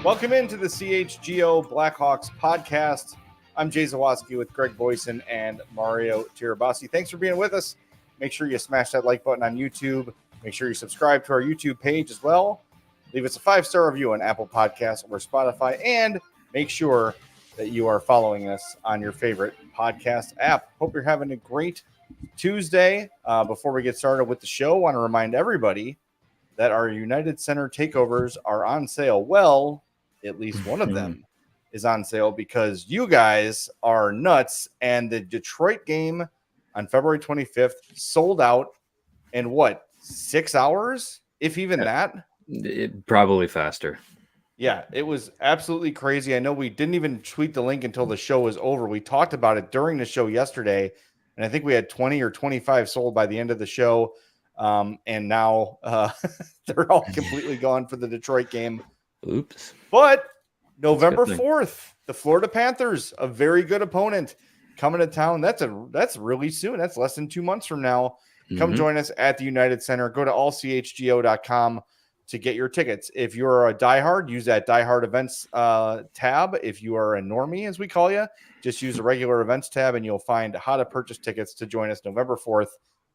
Welcome into the CHGO Blackhawks podcast. I'm Jay Zawoski with Greg Boyson and Mario Tirabassi. Thanks for being with us. Make sure you smash that like button on YouTube. Make sure you subscribe to our YouTube page as well. Leave us a 5-star review on Apple Podcasts or Spotify. And make sure that you are following us on your favorite podcast app. Hope you're having a great Tuesday. Before we get started with the show, I want to remind everybody that our United Center takeovers are on sale. Well, at least one of them is on sale because you guys are nuts. And the Detroit game on February 25th sold out in 6 hours? If even that? Probably faster. Yeah, it was absolutely crazy. I know we didn't even tweet the link until the show was over. We talked about it during the show yesterday, and I think we had 20 or 25 sold by the end of the show. And now they're all completely gone for the Detroit game. Oops. But November 4th, the Florida Panthers, a very good opponent, coming to town. That's really soon. That's less than 2 months from now. Come join us at the United Center. Go to allchgo.com to get your tickets. If you're a diehard, use that diehard events tab. If you are a normie, as we call you, just use the regular events tab and you'll find how to purchase tickets to join us November 4th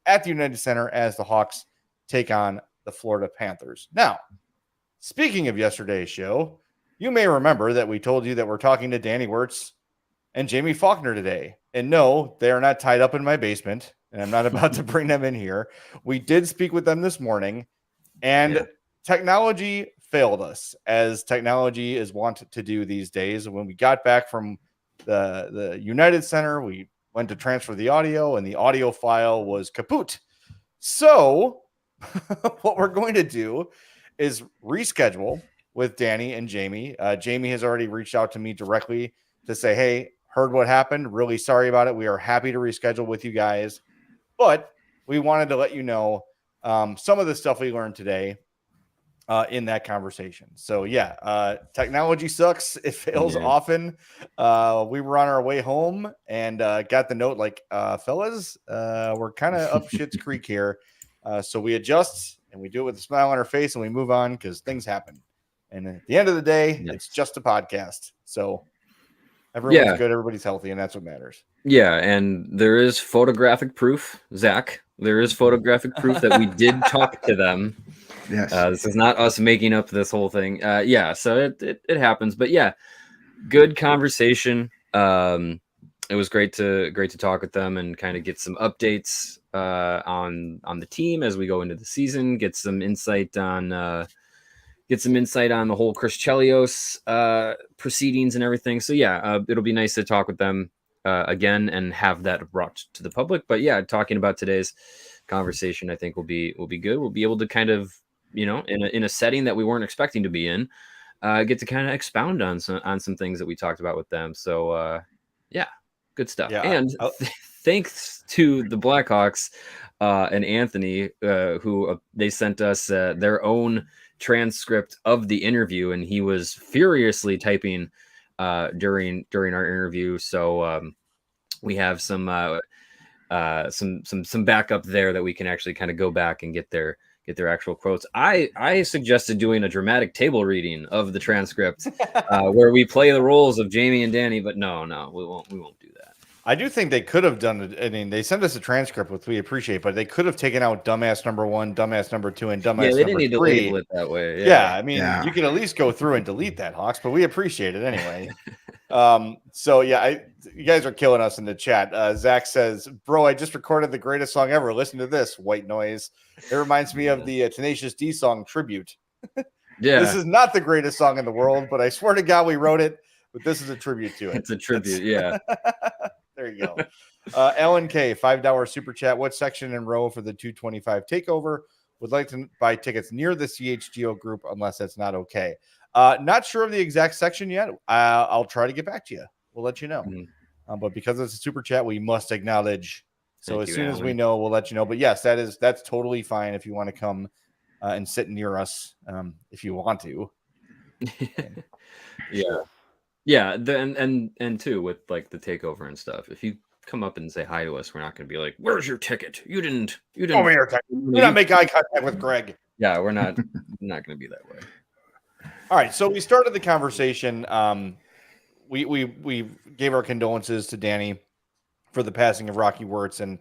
at the United Center as the Hawks take on the Florida Panthers. Now, speaking of yesterday's show, you may remember that we told you that we're talking to Danny Wirtz and Jaime Faulkner today. And no, they are not tied up in my basement, and I'm not about to bring them in here. We did speak with them this morning, and technology failed us, as technology is wont to do these days. When we got back from the United Center, we went to transfer the audio, and the audio file was kaput. So what we're going to do is reschedule with Danny and Jaime. Jaime has already reached out to me directly to say, hey, heard what happened. Really sorry about it. We are happy to reschedule with you guys. But we wanted to let you know some of the stuff we learned today in that conversation. So, technology sucks. It fails often. We were on our way home and got the note like, fellas, we're kind of up Schitt's Creek here. So we adjust and we do it with a smile on our face and we move on because things happen. And at the end of the day, it's just a podcast. So everyone's good, everybody's healthy, and that's what matters. Yeah, and there is photographic proof, Zach. There is photographic proof that we did talk to them. Yes. This is not us making up this whole thing. So it happens. But good conversation. It was great to talk with them and kind of get some updates on the team as we go into the season, get some insight on the whole Chris Chelios proceedings and everything. So it'll be nice to talk with them again and have that brought to the public. But talking about today's conversation, I think will be good. We'll be able to kind of, in a setting that we weren't expecting to be in, get to kind of expound on some things that we talked about with them. So good stuff. Yeah, and thanks to the Blackhawks and Anthony, who they sent us their own transcript of the interview, and he was furiously typing during our interview. So we have some backup there that we can actually kind of go back and get their actual quotes. I suggested doing a dramatic table reading of the transcript where we play the roles of Jaime and Danny, but no, we won't do that. I do think they could have done it. I mean, they sent us a transcript, which we appreciate, but they could have taken out dumbass number 1, dumbass number 2, and dumbass number 3. They didn't need to label it that way. You can at least go through and delete that, Hawks, but we appreciate it anyway. You guys are killing us in the chat. Zach says, bro, I just recorded the greatest song ever. Listen to this, white noise. It reminds me of the Tenacious D song Tribute. This is not the greatest song in the world, but I swear to God we wrote it, but this is a tribute to it. It's a tribute, There you go. Ellen K, $5 super chat. What section and row for the 225 takeover? Would like to buy tickets near the CHGO group unless that's not okay. Not sure of the exact section yet. I'll try to get back to you. We'll let you know. But because it's a super chat, we must acknowledge. So as soon as we know, we'll let you know. But yes, that's totally fine if you want to come and sit near us if you want to. And too with like the takeover and stuff. If you come up and say hi to us, we're not going to be like, "Where's your ticket? You didn't over here. Do not make eye contact with Greg." Yeah, we're not going to be that way. All right, so we started the conversation. We gave our condolences to Danny for the passing of Rocky Wirtz, and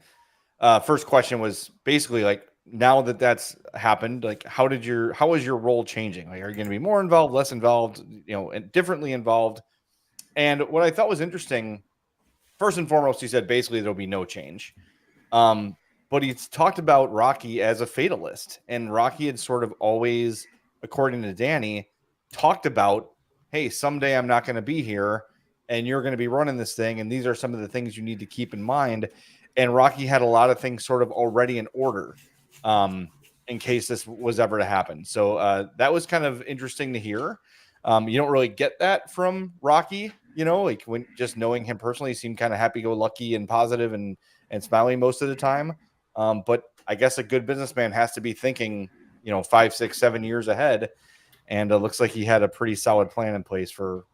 first question was basically like, now that that's happened, like how was your role changing? Like, are you going to be more involved, less involved, and differently involved? And what I thought was interesting, first and foremost, he said basically there'll be no change. But he's talked about Rocky as a fatalist, and Rocky had sort of always, according to Danny, talked about, hey, someday I'm not going to be here and you're going to be running this thing. And these are some of the things you need to keep in mind. And Rocky had a lot of things sort of already in order in case this was ever to happen. So that was kind of interesting to hear. You don't really get that from Rocky, like when just knowing him personally, he seemed kind of happy-go-lucky and positive and smiling most of the time. But I guess a good businessman has to be thinking, 5, 6, 7 years ahead. And it looks like he had a pretty solid plan in place for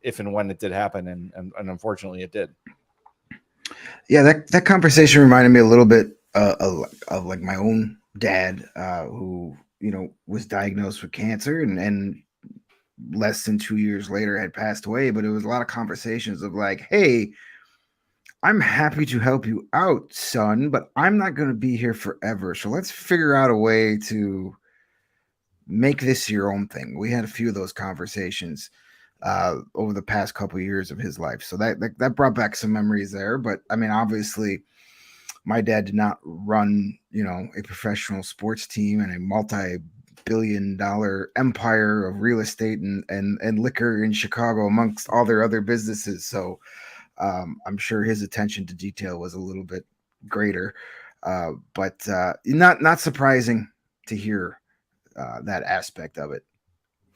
if and when it did happen. And unfortunately it did. Yeah, that conversation reminded me a little bit of like my own dad, who, was diagnosed with cancer and less than 2 years later had passed away. But it was a lot of conversations of like, hey, I'm happy to help you out, son, but I'm not going to be here forever. So let's figure out a way to make this your own thing. We had a few of those conversations over the past couple of years of his life. So that brought back some memories there. But I mean, obviously, my dad did not run, a professional sports team and a multi-billion-dollar empire of real estate and liquor in Chicago amongst all their other businesses. So I'm sure his attention to detail was a little bit greater, but not surprising to hear that aspect of it.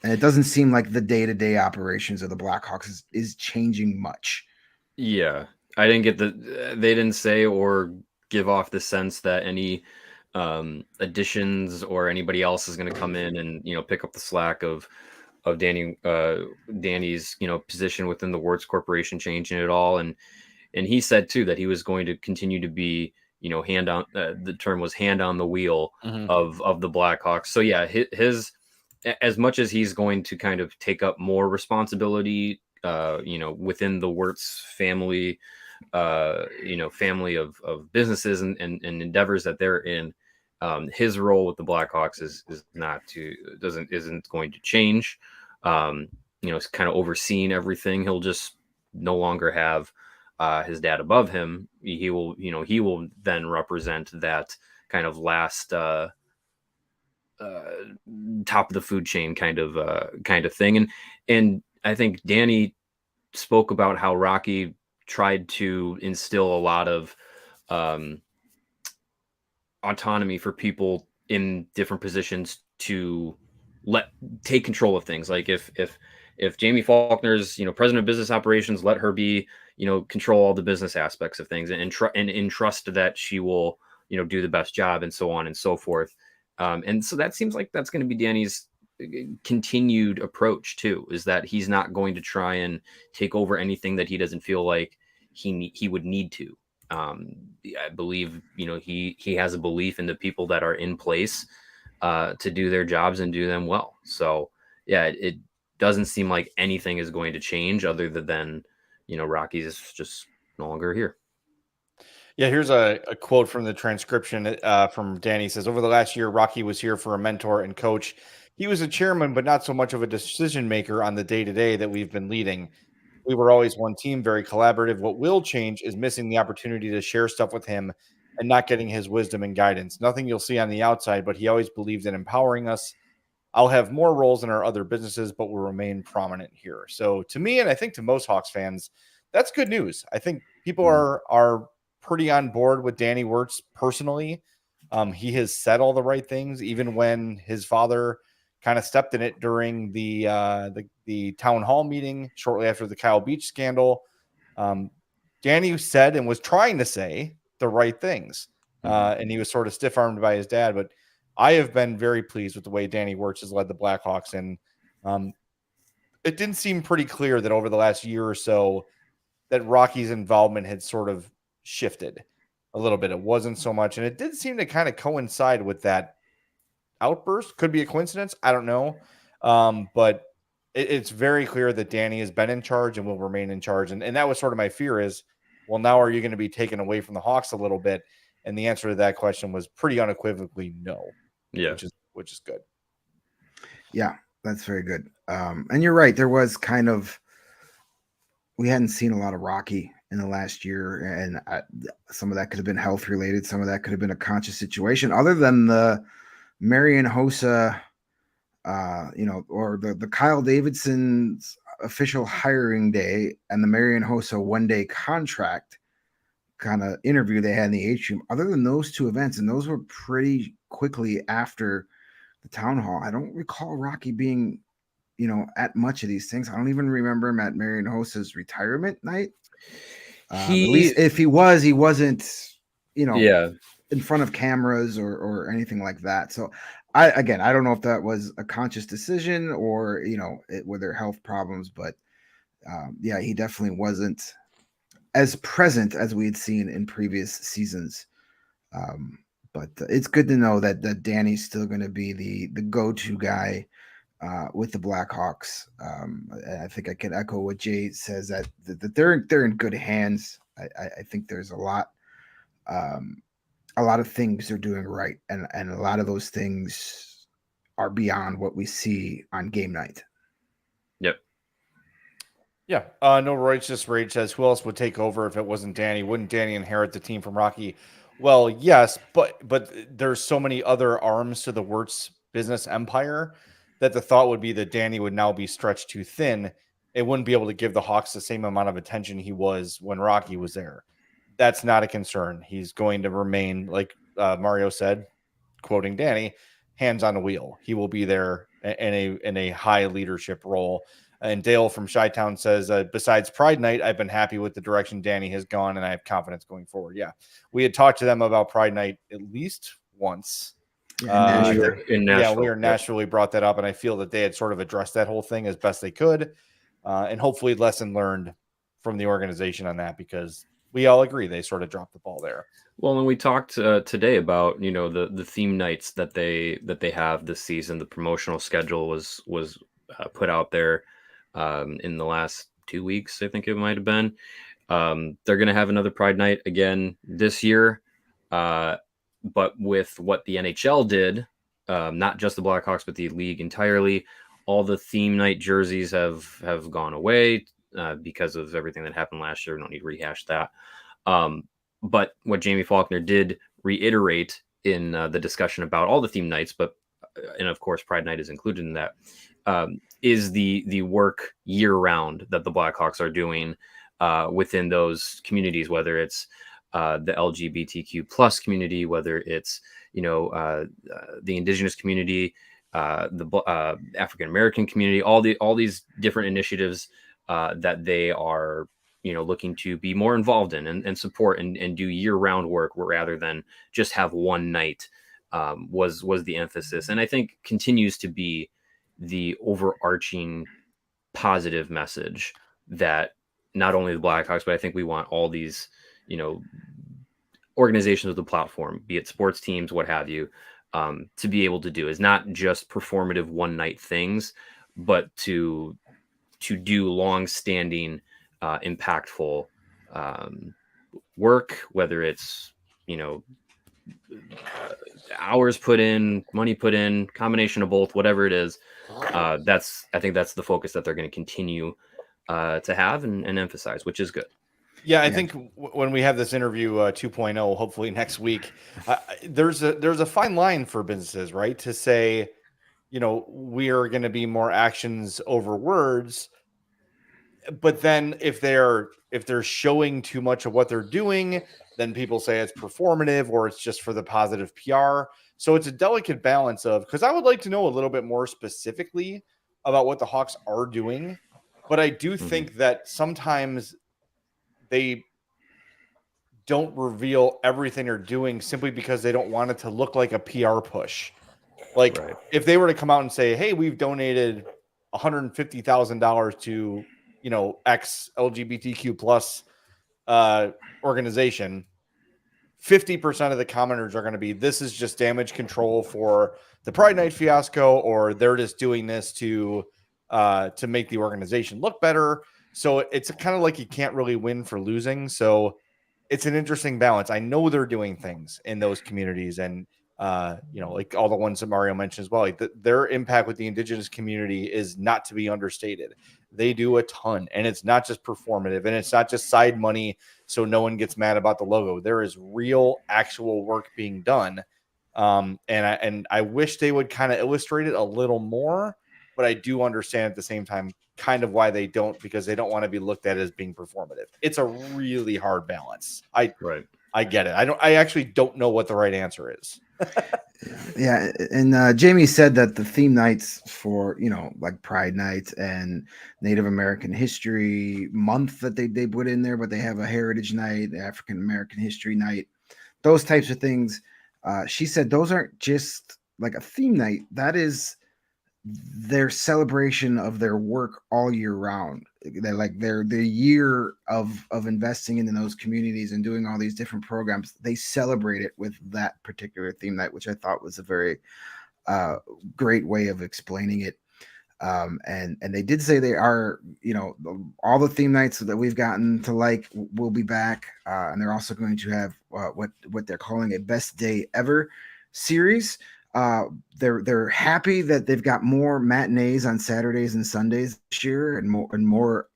And it doesn't seem like the day-to-day operations of the Blackhawks is changing much. Yeah, I didn't get they didn't say or give off the sense that any additions or anybody else is going to come in and pick up the slack of Danny's position within the Wirtz Corporation changing it all. And he said too that he was going to continue to be hand on the term was hand on the wheel of the Blackhawks. So yeah, his as much as he's going to kind of take up more responsibility within the Wirtz family, family of businesses and endeavors that they're in, his role with the Blackhawks isn't going to change. It's kind of overseeing everything. He'll just no longer have his dad above him. He will then represent that kind of last top of the food chain kind of thing. And I think Danny spoke about how Rocky tried to instill a lot of autonomy for people in different positions to take control of things. Like if Jaime Faulkner's president of business operations, let her be control all the business aspects of things and entrust that she will do the best job and so on and so forth. And so that seems like that's going to be Danny's continued approach too, is that he's not going to try and take over anything that he doesn't feel like he would need to. I believe he has a belief in the people that are in place to do their jobs and do them well. So yeah, it doesn't seem like anything is going to change other than Rocky's just no longer here. Yeah, here's a quote from the transcription from Danny. He says, over the last year, Rocky was here for a mentor and coach. He was a chairman, but not so much of a decision maker on the day-to-day that we've been leading. We were always one team, very collaborative. What will change is missing the opportunity to share stuff with him and not getting his wisdom and guidance. Nothing you'll see on the outside, but he always believed in empowering us. I'll have more roles in our other businesses, but will remain prominent here. So to me, and I think to most Hawks fans, that's good news. I think people are pretty on board with Danny Wirtz personally. He has said all the right things, even when his father kind of stepped in it during the town hall meeting shortly after the Kyle Beach scandal. Danny said and was trying to say the right things, and he was sort of stiff-armed by his dad. But I have been very pleased with the way Danny Wirtz has led the Blackhawks, and it didn't seem pretty clear that over the last year or so that Rocky's involvement had sort of shifted a little bit. It wasn't so much, and it did seem to kind of coincide with that outburst. Could be a coincidence, I don't know, but it's very clear that Danny has been in charge and will remain in charge. And that was sort of my fear is, well, now are you going to be taken away from the Hawks a little bit? And the answer to that question was pretty unequivocally no. Yeah. Which is good. Yeah, that's very good. And you're right. There was we hadn't seen a lot of Rocky in the last year, and some of that could have been health related. Some of that could have been a conscious situation, other than the Marian Hossa, or the Kyle Davidson's official hiring day and the Marian Hossa 1-day contract kind of interview they had in the atrium. Other than those two events, and those were pretty quickly after the town hall, I don't recall Rocky being, at much of these things. I don't even remember him at Marian Hossa's retirement night. At least if he wasn't, in front of cameras or anything like that. So I don't know if that was a conscious decision or, were there health problems, but he definitely wasn't as present as we had seen in previous seasons. But it's good to know that Danny's still going to be the go-to guy with the Blackhawks. I think I can echo what Jay says that they're in good hands. I think there's a lot of things they're doing right, and a lot of those things are beyond what we see on game night. Yep. Yeah. No, Righteous Rage says, who else would take over if it wasn't Danny? Wouldn't Danny inherit the team from Rocky? Well, yes, but there's so many other arms to the Wirtz business empire that the thought would be that Danny would now be stretched too thin. It wouldn't be able to give the Hawks the same amount of attention he was when Rocky was there. That's not a concern. He's going to remain, like Mario said, quoting Danny, hands on the wheel. He will be there in a high leadership role. And Dale from Chi-Town says, besides Pride Night, I've been happy with the direction Danny has gone, and I have confidence going forward. Yeah, we had talked to them about Pride Night at least once. In Nashville. We were naturally brought that up, and I feel that they had sort of addressed that whole thing as best they could, and hopefully lesson learned from the organization on that, because we all agree they sort of dropped the ball there. Well, and we talked today about the theme nights that they have this season. The promotional schedule was put out there in the last 2 weeks, I think it might have been. They're going to have another Pride Night again this year, but with what the NHL did, not just the Blackhawks, but the league entirely, all the theme night jerseys have gone away because of everything that happened last year. We don't need to rehash that. But what Jaime Faulkner did reiterate in the discussion about all the theme nights, and of course Pride Night is included in that, is the work year round that the Blackhawks are doing within those communities, whether it's the LGBTQ plus community, whether it's the indigenous community, the African American community, all these different initiatives that they are looking to be more involved in and support and do year round work rather than just have one night, was the emphasis, and I think continues to be the overarching positive message that not only the Blackhawks, but I think we want all these, organizations with the platform, be it sports teams, what have you, to be able to do is not just performative one night things, but to do long-standing, impactful work, whether it's, hours put in, money put in, combination of both, whatever it is. I think that's the focus that they're going to continue to have and emphasize, which is good. Yeah, I think when we have this interview 2.0, hopefully next week, there's a fine line for businesses, right? To say, we are going to be more actions over words, but then if they're showing too much of what they're doing, then people say it's performative or it's just for the positive PR. So it's a delicate balance because I would like to know a little bit more specifically about what the Hawks are doing, but I do think that sometimes they don't reveal everything they're doing simply because they don't want it to look like a PR push. Like if they were to come out and say, hey, we've donated $150,000 to, X LGBTQ plus organization, 50% of the commenters are going to be, this is just damage control for the Pride Night fiasco, or they're just doing this to, to make the organization look better. So it's kind of like you can't really win for losing. So it's an interesting balance. I know they're doing things in those communities, and like all the ones that Mario mentioned as well. Like their impact with the indigenous community is not to be understated. They do a ton, and it's not just performative, and it's not just side money so no one gets mad about the logo. There is real, actual work being done, and I wish they would kind of illustrate it a little more. But I do understand at the same time kind of why they don't, because they don't want to be looked at as being performative. It's a really hard balance. I get it. I actually don't know what the right answer is. Yeah, and Jamie said that the theme nights for like Pride Night and Native American History Month that they put in there, but they have a Heritage Night, African American History Night, those types of things. She said those aren't just like a theme night. That is their celebration of their work all year round. They're like the year of investing in those communities and doing all these different programs. They celebrate it with that particular theme night, which I thought was a very great way of explaining it. And they did say they are, all the theme nights that we've gotten to like will be back, and they're also going to have what they're calling a best day ever series. They're happy that they've got more matinees on Saturdays and Sundays this year, and more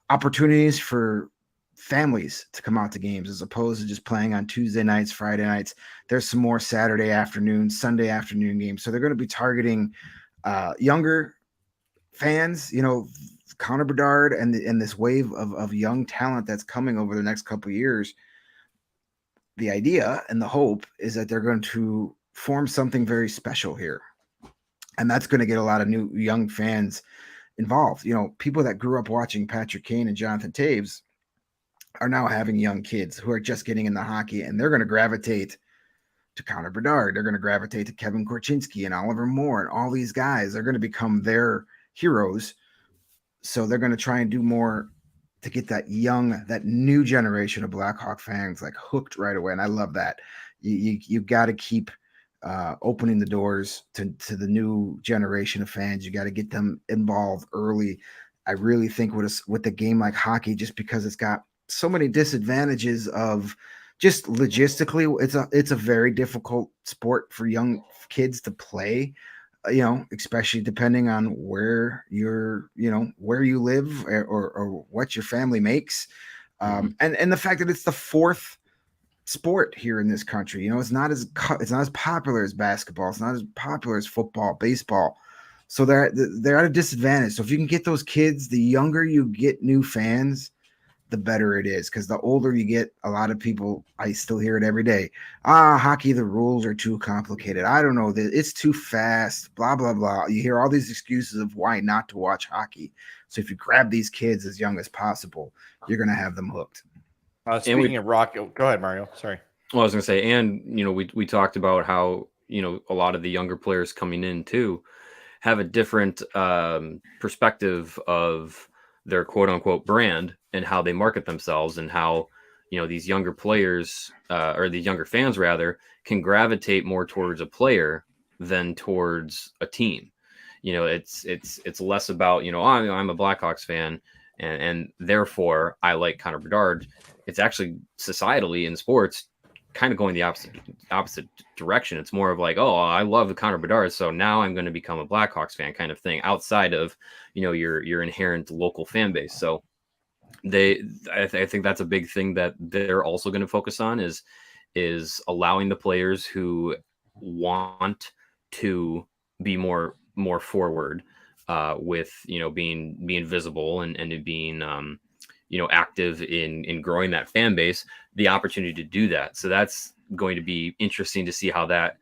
opportunities for families to come out to games as opposed to just playing on Tuesday nights, Friday nights. There's some more Saturday afternoon, Sunday afternoon games. So they're going to be targeting younger fans, Connor Bedard and this wave of young talent that's coming over the next couple of years. The idea and the hope is that they're going to form something very special here. And that's going to get a lot of new young fans involved. People that grew up watching Patrick Kane and Jonathan Toews are now having young kids who are just getting into hockey, and they're going to gravitate to Connor Bedard. They're going to gravitate to Kevin Korchinski and Oliver Moore, and all these guys are going to become their heroes. So they're going to try and do more to get that new generation of Blackhawk fans like hooked right away. And I love that. You got to keep opening the doors to the new generation of fans. You got to get them involved early. I really think with a game like hockey, just because it's got so many disadvantages of just logistically, it's a very difficult sport for young kids to play, especially depending on where where you live or what your family makes. And the fact that it's the fourth sport here in this country, it's not as popular as basketball. It's not as popular as football, baseball. So they're at a disadvantage. So if you can get those kids, the younger you get new fans, the better it is. Because the older you get, a lot of people, I still hear it every day. Hockey, the rules are too complicated. I don't know, it's too fast, blah, blah, blah. You hear all these excuses of why not to watch hockey. So if you grab these kids as young as possible, you're going to have them hooked. Speaking of rock, go ahead, Mario. Sorry. Well, I was going to say, and we talked about how a lot of the younger players coming in too have a different perspective of their quote unquote brand and how they market themselves, and how these younger players or these younger fans rather can gravitate more towards a player than towards a team. It's less about I'm a Blackhawks fan and therefore I like Connor Bedard. It's actually societally in sports kind of going the opposite direction. It's more of like, oh, I love the Connor Bedard, so now I'm going to become a Blackhawks fan kind of thing, outside of your inherent local fan base. So I think that's a big thing that they're also going to focus on is allowing the players who want to be more forward with being visible and being active in growing that fan base, the opportunity to do that. So that's going to be interesting to see how that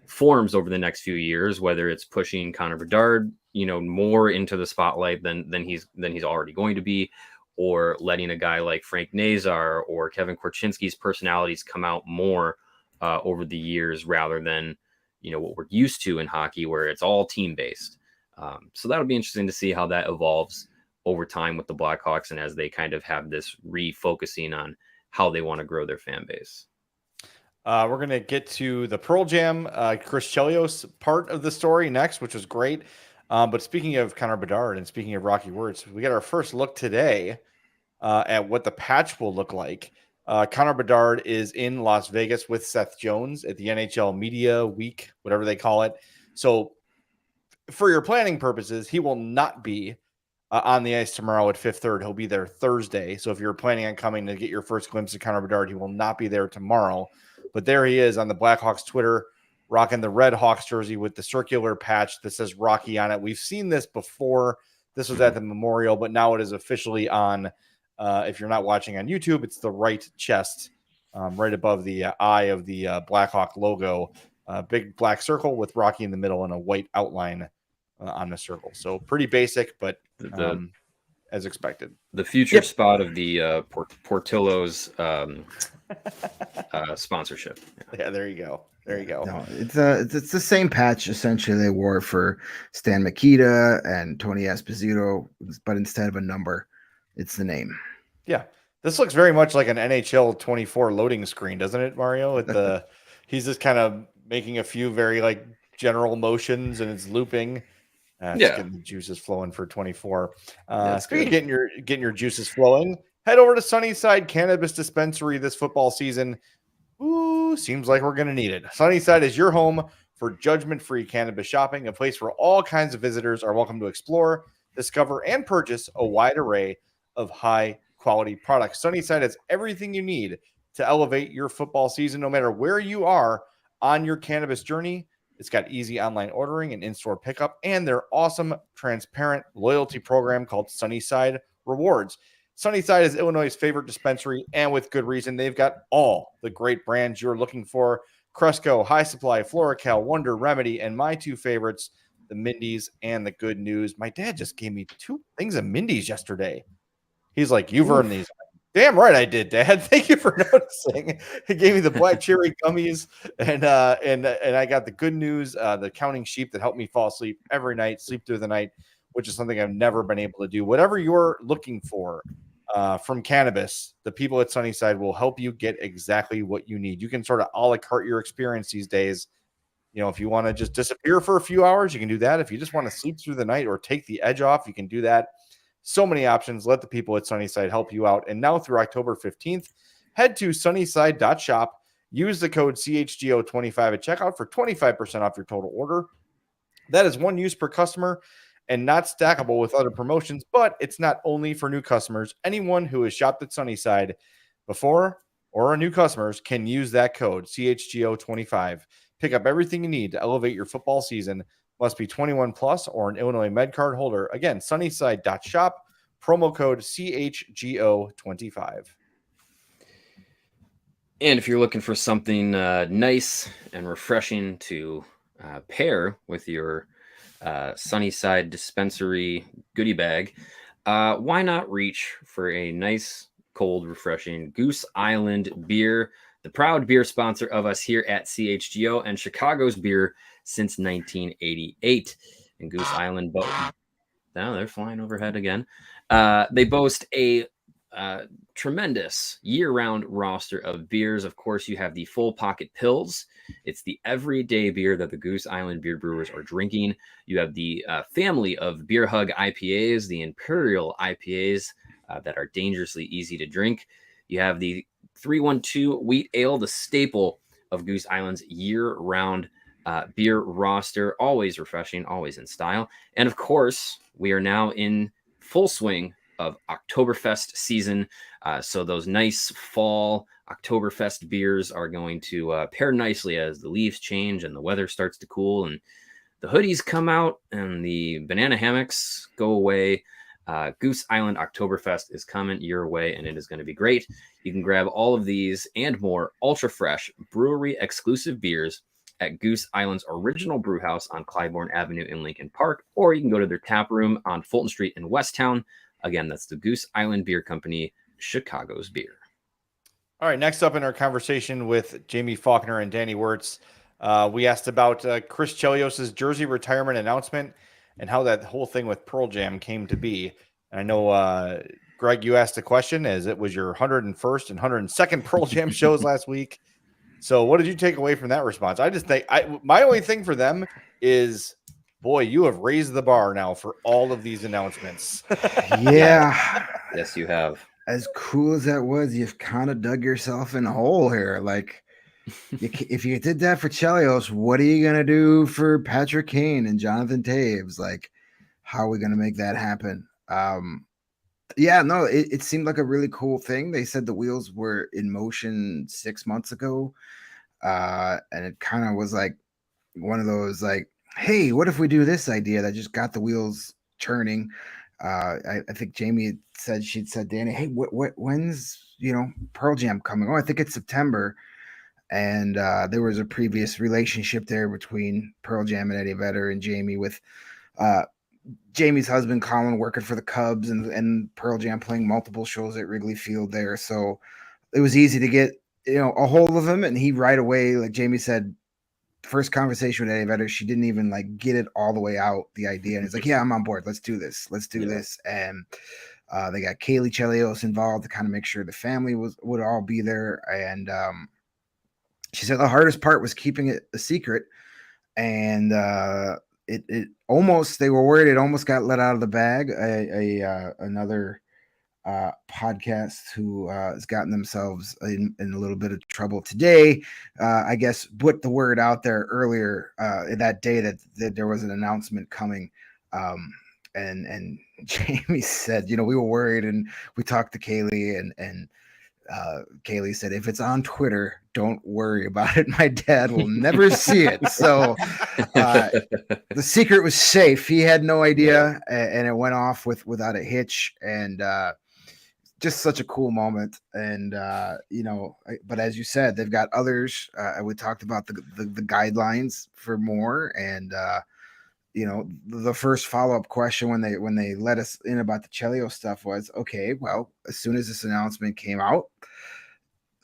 forms over the next few years, whether it's pushing Connor Bedard, more into the spotlight than he's already going to be, or letting a guy like Frank Nazar or Kevin Korchinski's personalities come out more over the years, rather than what we're used to in hockey, where it's all team based. So that'll be interesting to see how that evolves over time with the Blackhawks, and as they kind of have this refocusing on how they want to grow their fan base. We're going to get to the Pearl Jam, Chris Chelios part of the story next, which was great. But speaking of Connor Bedard and speaking of Rocky Wirtz, we got our first look today at what the patch will look like. Connor Bedard is in Las Vegas with Seth Jones at the NHL Media Week, whatever they call it. So for your planning purposes, he will not be on the ice tomorrow at Fifth Third. He'll be there Thursday. So if you're planning on coming to get your first glimpse of Connor Bedard, he will not be there tomorrow. But there he is on the Blackhawks Twitter, rocking the Red Hawks jersey with the circular patch that says Rocky on it. We've seen this before. This was at the Memorial, but now it is officially on. If you're not watching on YouTube, it's the right chest, right above the eye of the Blackhawk logo. Big black circle with Rocky in the middle and a white outline on the circle. So pretty basic, but as expected. The future spot of the Portillo's sponsorship. Yeah, there you go. There you go. No, it's the same patch essentially they wore for Stan Mikita and Tony Esposito, but instead of a number, it's the name. Yeah, this looks very much like an NHL 24 loading screen, doesn't it, Mario? With the he's just kind of making a few very like general motions and it's looping. It's getting the juices flowing for 24. Speaking of getting your juices flowing, head over to Sunnyside Cannabis Dispensary this football season. Ooh, seems like we're going to need it. Sunnyside is your home for judgment-free cannabis shopping, a place where all kinds of visitors are welcome to explore, discover, and purchase a wide array of high-quality products. Sunnyside has everything you need to elevate your football season, no matter where you are on your cannabis journey. It's got easy online ordering and in-store pickup, and their awesome, transparent loyalty program called Sunnyside Rewards. Sunnyside is Illinois' favorite dispensary, and with good reason. They've got all the great brands you're looking for: Cresco, High Supply, Floracal, Wonder, Remedy, and my two favorites, the Mindy's and the Good News. My dad just gave me 2 things of Mindy's yesterday. He's like, "You've earned these." Damn right I did, Dad. Thank you for noticing. He gave me the black cherry gummies, and I got the Good News, the counting sheep that helped me fall asleep every night, sleep through the night, which is something I've never been able to do. Whatever you're looking for from cannabis, the people at Sunnyside will help you get exactly what you need. You can sort of a la carte your experience these days. You know, if you want to just disappear for a few hours, you can do that. If you just want to sleep through the night or take the edge off, you can do that. So many options. Let the people at Sunnyside help you out. And now through October 15th, head to sunnyside.shop. Use the code CHGO25 at checkout for 25% off your total order. That is one use per customer and not stackable with other promotions, but it's not only for new customers. Anyone who has shopped at Sunnyside before or are new customers can use that code CHGO25. Pick up everything you need to elevate your football season. Must be 21 plus or an Illinois MedCard holder. Again, sunnyside.shop, promo code CHGO25. And if you're looking for something nice and refreshing to pair with your Sunnyside dispensary goodie bag, why not reach for a nice, cold, refreshing Goose Island beer, the proud beer sponsor of us here at CHGO and Chicago's beer since 1988. And Goose Island, now they're flying overhead again. They boast a tremendous year-round roster of beers. Of course, you have the Full Pocket Pills. It's the everyday beer that the Goose Island beer brewers are drinking. You have the family of Beer Hug IPAs, the Imperial IPAs that are dangerously easy to drink. You have the 312 Wheat Ale, the staple of Goose Island's year-round beer roster. Always refreshing, always in style. And of course, we are now in full swing of Oktoberfest season. So those nice fall Oktoberfest beers are going to pair nicely as the leaves change and the weather starts to cool and the hoodies come out and the banana hammocks go away. Goose Island Oktoberfest is coming your way, and it is going to be great. You can grab all of these and more ultra-fresh brewery-exclusive beers at Goose Island's original brew house on Clybourne Avenue in Lincoln Park, or you can go to their tap room on Fulton Street in Westtown. Again, that's the Goose Island Beer Company, Chicago's beer. All right, next up in our conversation with Jaime Faulkner and Danny Wirtz, we asked about Chris Chelios' jersey retirement announcement and how that whole thing with Pearl Jam came to be. And I know, Greg, you asked a question as it was your 101st and 102nd Pearl Jam shows last week. So what did you take away from that response? I just think my only thing for them is boy, you have raised the bar now for all of these announcements. Yeah. Yes, you have. As cool as that was, you've kind of dug yourself in a hole here. Like, if you did that for Chelios, what are you gonna do for Patrick Kane and Jonathan Taves? Like, how are we gonna make that happen? Yeah, no, it seemed like a really cool thing. They said the wheels were in motion 6 months ago, and it kind of was like one of those like, hey, what if we do this idea that just got the wheels turning? I think Jamie said she'd said Danny, hey, when's Pearl Jam coming? Oh, I think it's September. And there was a previous relationship there between Pearl Jam and Eddie Vedder and Jamie, with Jamie's husband Colin working for the Cubs and Pearl Jam playing multiple shows at Wrigley Field there. So it was easy to get a hold of him, and he right away, like Jamie said, first conversation with Eddie Vedder, she didn't even like get it all the way out, the idea, and he's like, yeah, I'm on board, let's do this. And they got Kaylee Chelios involved to kind of make sure the family would all be there. And she said the hardest part was keeping it a secret, and it almost, they were worried it almost got let out of the bag. Another podcast who has gotten themselves in a little bit of trouble today, I guess, put the word out there earlier that day that there was an announcement coming, and Jamie said, we were worried, and we talked to Kaylee, and Kaylee said, if it's on Twitter, don't worry about it. My dad will never see it. So the secret was safe. He had no idea, and it went off without a hitch. And just such a cool moment. And but as you said, they've got others. We talked about the guidelines for more, and the first follow-up question when they let us in about the Chelios stuff was, okay, well, as soon as this announcement came out,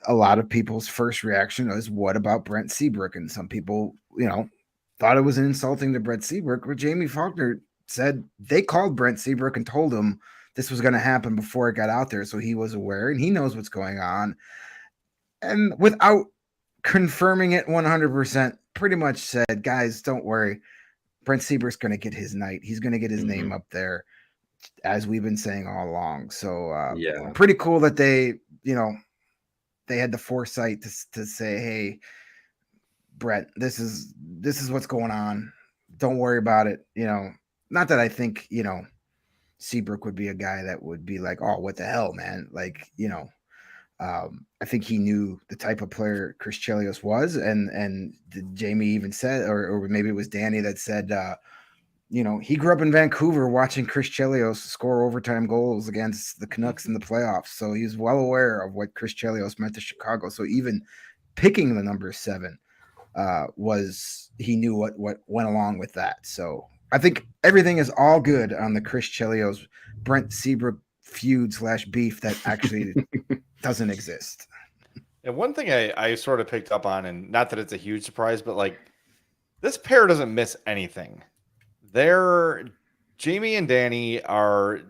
a lot of people's first reaction was, what about Brent Seabrook? And some people, thought it was insulting to Brent Seabrook, but Jaime Faulkner said they called Brent Seabrook and told him this was going to happen before it got out there. So he was aware and he knows what's going on. And without confirming it 100%, pretty much said, guys, don't worry. Brent Seabrook's going to get his night. He's going to get his name up there, as we've been saying all along. So pretty cool that they had the foresight to say, hey, Brett, this is what's going on. Don't worry about it. Not that I think, Seabrook would be a guy that would be like, oh, what the hell, man? Like, I think he knew the type of player Chris Chelios was, and Jamie even said, or maybe it was Danny that said, he grew up in Vancouver watching Chris Chelios score overtime goals against the Canucks in the playoffs, so he's well aware of what Chris Chelios meant to Chicago. So even picking the number 7 he knew what went along with that. So I think everything is all good on the Chris Chelios Brent Seabrook feud / beef that actually doesn't exist. And one thing I sort of picked up on, and not that it's a huge surprise, but like, this pair doesn't miss anything. Jamie and Danny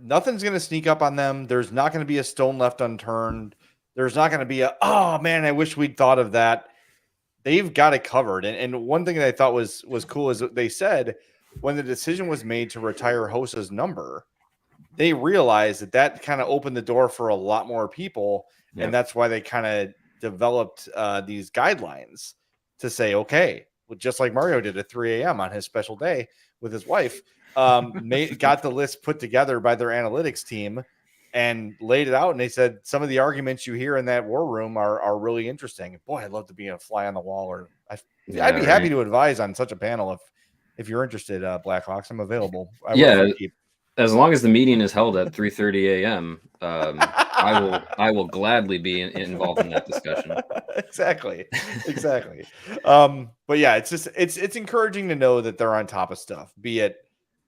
nothing's going to sneak up on them. There's not going to be a stone left unturned. There's not going to be oh man, I wish we'd thought of that. They've got it covered. And one thing that I thought was cool is that they said when the decision was made to retire Hosa's number, they realized that kind of opened the door for a lot more people. Yeah. And that's why they kind of developed these guidelines to say, okay, well, just like Mario did at 3 a.m. on his special day with his wife, got the list put together by their analytics team and laid it out. And they said, some of the arguments you hear in that war room are really interesting. Boy, I'd love to be a fly on the wall, or I'd be happy to advise on such a panel. If you're interested, Blackhawks, I'm available. As long as the meeting is held at 3:30 a.m., I will gladly be involved in that discussion. Exactly. But yeah, it's encouraging to know that they're on top of stuff. Be it,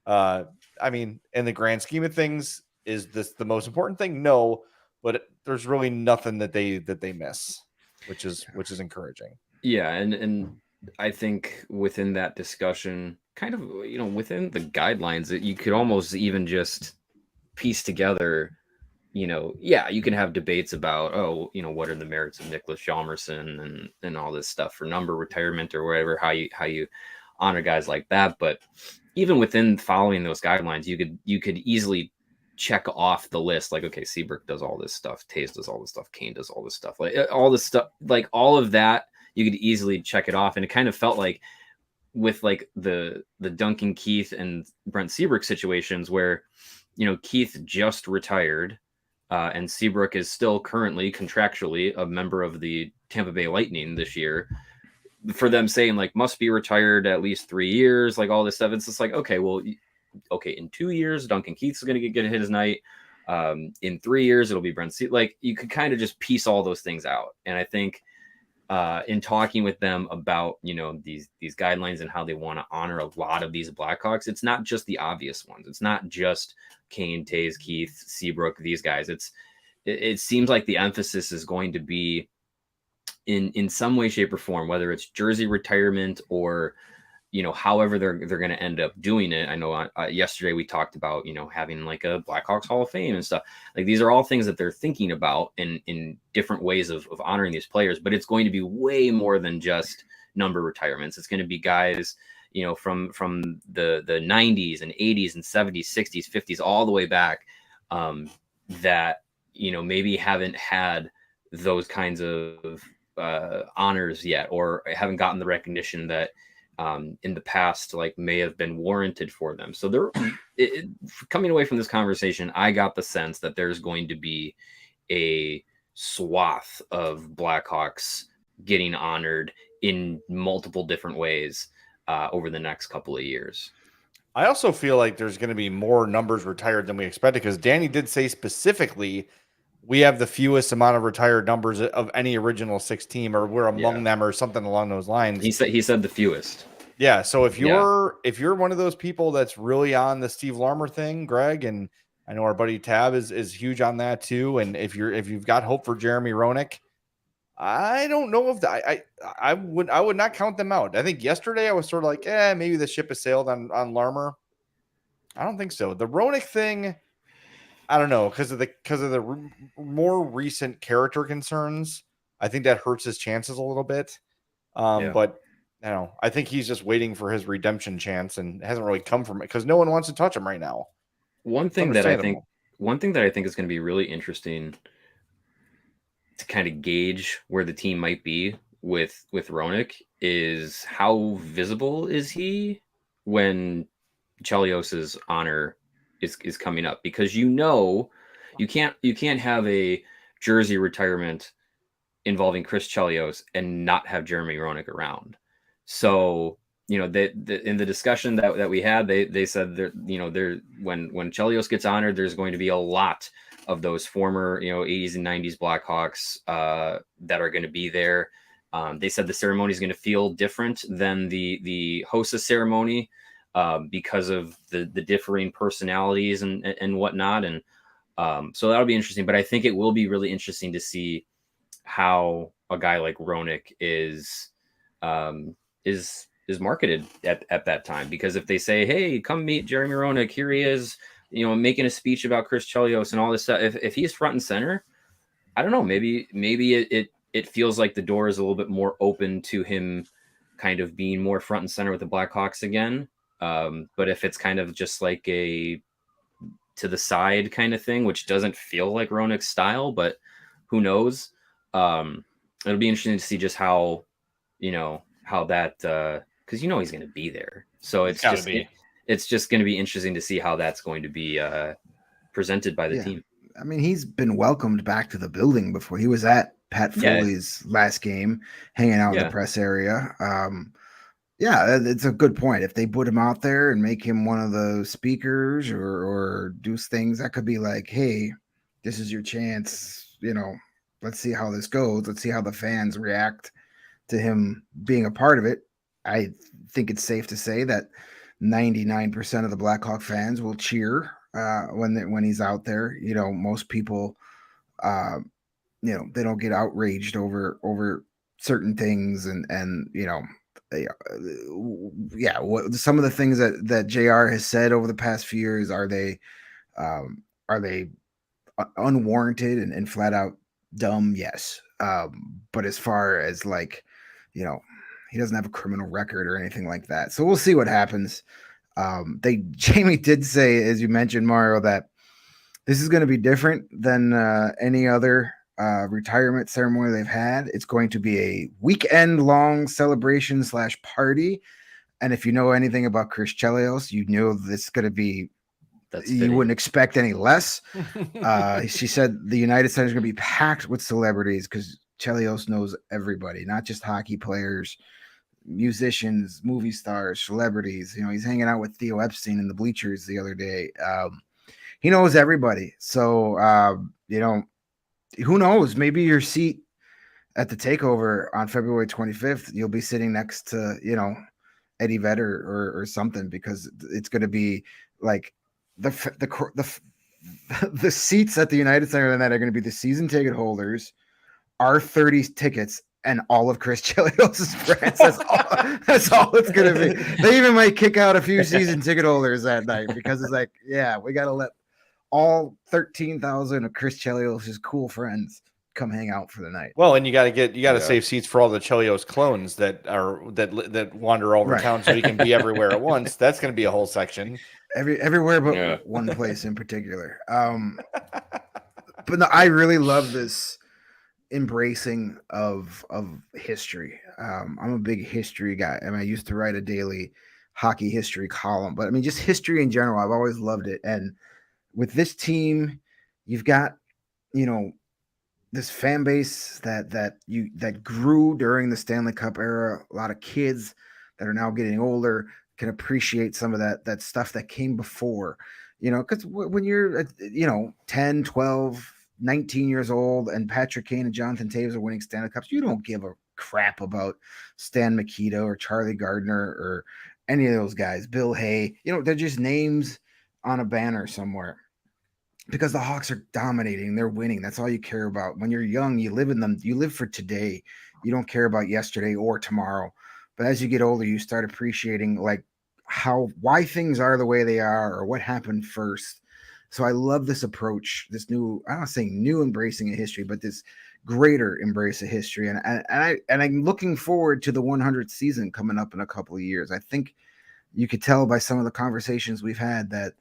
in the grand scheme of things, is this the most important thing? No, but there's really nothing that they miss, which is encouraging. Yeah, and I think within that discussion, kind of, within the guidelines, that you could almost even just piece together, you can have debates about, what are the merits of Nicholas Hjalmarsson and all this stuff for number retirement or whatever, how you honor guys like that. But even within following those guidelines, you could easily check off the list. Like, okay, Seabrook does all this stuff, Taze does all this stuff, Kane does all this stuff, like all this stuff, like all of that, you could easily check it off. And it kind of felt like with like the Duncan Keith and Brent Seabrook situations where, Keith just retired, and Seabrook is still currently contractually a member of the Tampa Bay Lightning this year. For them saying like must be retired at least 3 years, like all this stuff, it's just like, okay, well, okay, in 2 years, Duncan Keith's going to get his night. In 3 years, it'll be Brent Seabrook. Like you could kind of just piece all those things out. And I think in talking with them about, these guidelines and how they want to honor a lot of these Blackhawks, it's not just the obvious ones. It's not just Kane, Taze, Keith, Seabrook, these guys. It seems like the emphasis is going to be in some way, shape, or form, whether it's jersey retirement or, however they're going to end up doing it. I know yesterday we talked about, having like a Blackhawks Hall of Fame and stuff. Like these are all things that they're thinking about in different ways of honoring these players, but it's going to be way more than just number retirements. It's going to be guys, from the 90s and 80s and 70s, 60s, 50s, all the way back, that, maybe haven't had those kinds of honors yet, or haven't gotten the recognition that in the past like may have been warranted for them. So coming away from this conversation, I got the sense that there's going to be a swath of Blackhawks getting honored in multiple different ways over the next couple of years. I also feel like there's going to be more numbers retired than we expected, because Danny did say specifically we have the fewest amount of retired numbers of any original 6 team, or we're among them, or something along those lines. He said the fewest. Yeah. So if you're one of those people that's really on the Steve Larmer thing, Greg, and I know our buddy Tab is huge on that too. And if you've got hope for Jeremy Roenick, I don't know if I would not count them out. I think yesterday I was sort of like, maybe the ship has sailed on Larmer. I don't think so. The Roenick thing, I don't know, because of the more recent character concerns. I think that hurts his chances a little bit. But I don't know. I think he's just waiting for his redemption chance, and hasn't really come from it because no one wants to touch him right now. One thing that I think is going to be really interesting to kind of gauge where the team might be with Roenick is how visible is he when Chelios's honor is coming up, because you can't have a jersey retirement involving Chris Chelios and not have Jeremy Roenick around. So in the discussion that we had, they said when Chelios gets honored, there's going to be a lot of those former 80s and 90s Blackhawks that are going to be there. They said the ceremony is going to feel different than the hostess ceremony because of the differing personalities and whatnot. And so that'll be interesting. But I think it will be really interesting to see how a guy like Roenick is marketed at that time. Because if they say, hey, come meet Jeremy Roenick, here he is, making a speech about Chris Chelios and all this stuff, if he's front and center, I don't know, maybe it feels like the door is a little bit more open to him kind of being more front and center with the Blackhawks again. But if it's kind of just like a to the side kind of thing, which doesn't feel like Roenick's style, but who knows? It'll be interesting to see just how that, because he's going to be there. So it's just going to be interesting to see how that's going to be presented by the team. I mean, he's been welcomed back to the building before. He was at Pat Foley's last game, hanging out in the press area. It's a good point. If they put him out there and make him one of the speakers or do things, that could be like, hey, this is your chance. Let's see how this goes. Let's see how the fans react to him being a part of it. I think it's safe to say that 99% of the Blackhawk fans will cheer when he's out there. Most people, they don't get outraged over certain things, and some of the things that JR has said over the past few years, are they unwarranted and flat out dumb? Yes. But as far as he doesn't have a criminal record or anything like that. So we'll see what happens. Jamie did say, as you mentioned, Mario, that this is going to be different than any other retirement ceremony they've had. It's going to be a weekend-long celebration / party. And if you know anything about Chris Chelios, you know this is going to be, you wouldn't expect any less. She said the United Center is going to be packed with celebrities because Chelios knows everybody, not just hockey players, musicians, movie stars, celebrities. You know, he's hanging out with Theo Epstein in the bleachers the other day. He knows everybody. So, you know, who knows? Maybe your seat at the takeover on February 25th, you'll be sitting next to, you know, Eddie Vedder or something, because it's going to be like the seats at the United Center that are going to be the season ticket holders, our 30 tickets, and all of Chris Chelios' friends. That's all it's going to be. They even might kick out a few season ticket holders that night, because it's like, yeah, we got to let all 13,000 of Chris Chelios' cool friends come hang out for the night. Well, and you got to save seats for all the Chelios clones that wander over town, so you can be everywhere at once. That's going to be a whole section. Everywhere but one place in particular. But no, I really love this embracing of history. I'm a big history guy. I mean, I used to write a daily hockey history column, but I mean, just history in general, I've always loved it. And with this team, you've got, you know, this fan base that grew during the Stanley Cup era. A lot of kids that are now getting older can appreciate some of that stuff that came before, you know, because when you're, you know, 10, 12, 19 years old and Patrick Kane and Jonathan Toews are winning Stanley Cups, you don't give a crap about Stan Mikita or Charlie Gardner or any of those guys, Bill Hay. You know, they're just names on a banner somewhere, because the Hawks are dominating. They're winning. That's all you care about. When you're young, you live in them. You live for today. You don't care about yesterday or tomorrow. But as you get older, you start appreciating like why things are the way they are, or what happened first. So I love this approach, this new, I'm not saying new embracing of history, but this greater embrace of history. And I'm looking forward to the 100th season coming up in a couple of years. I think you could tell by some of the conversations we've had that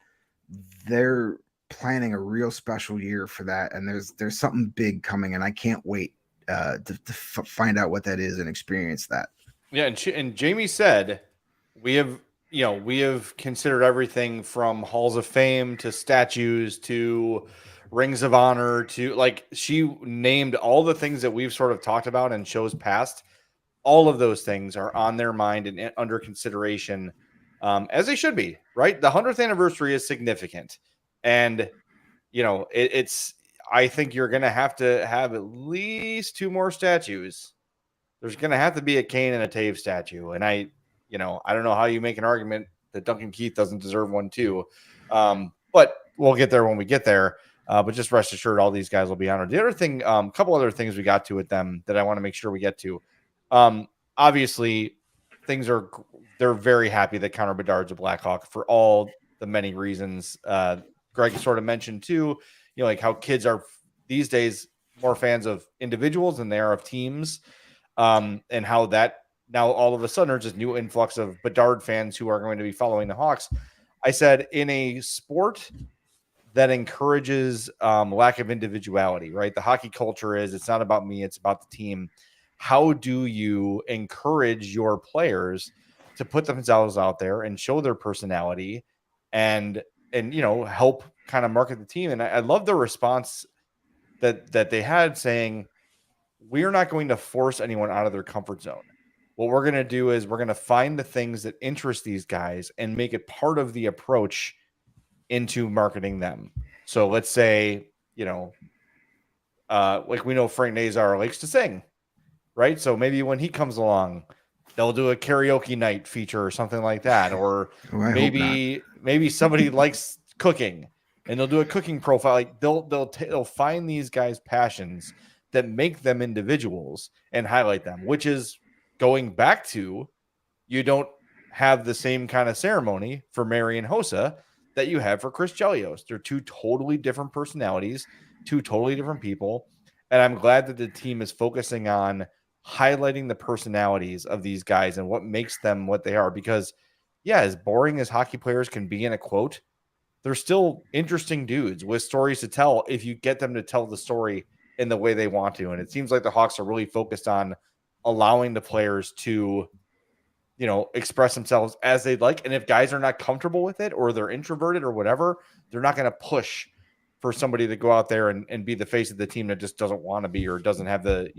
they're planning a real special year for that. And there's something big coming, and I can't wait to find out what that is and experience that. Yeah. And Jamie said, we have considered everything from halls of fame to statues to rings of honor to, like, she named all the things that we've sort of talked about in shows past. All of those things are on their mind and under consideration, as they should be, right? The 100th anniversary is significant. And, you know, I think you're going to have at least 2 more statues. There's going to have to be a Kane and a Toews statue. And I don't know how you make an argument that Duncan Keith doesn't deserve one too. But we'll get there when we get there. But just rest assured, all these guys will be honored. The other thing, a couple other things we got to with them that I want to make sure we get to. Obviously, they're very happy that Connor Bedard's a Blackhawk for all the many reasons. Greg sort of mentioned too, you know, like how kids are these days more fans of individuals than they are of teams. And how that now all of a sudden there's this new influx of Bedard fans who are going to be following the Hawks. I said, in a sport that encourages lack of individuality, right? The hockey culture it's not about me, it's about the team. How do you encourage your players to put themselves out there and show their personality and you know, help kind of market the team? And I love the response that they had, saying, we're not going to force anyone out of their comfort zone. What we're going to do is we're going to find the things that interest these guys and make it part of the approach into marketing them. So let's say, you know, like we know Frank Nazar likes to sing, right? So maybe when he comes along, they'll do a karaoke night feature or something like that. Or maybe somebody likes cooking and they'll do a cooking profile. Like they'll find these guys' passions that make them individuals and highlight them, which is going back to, you don't have the same kind of ceremony for Marian Hossa that you have for Chris Chelios. They're 2 totally different personalities, 2 totally different people. And I'm glad that the team is focusing on highlighting the personalities of these guys and what makes them what they are. Because, yeah, as boring as hockey players can be in a quote, they're still interesting dudes with stories to tell if you get them to tell the story in the way they want to. And it seems like the Hawks are really focused on allowing the players to, express themselves as they'd like. And if guys are not comfortable with it, or they're introverted or whatever, they're not going to push for somebody to go out there and be the face of the team that just doesn't want to be, or doesn't have the,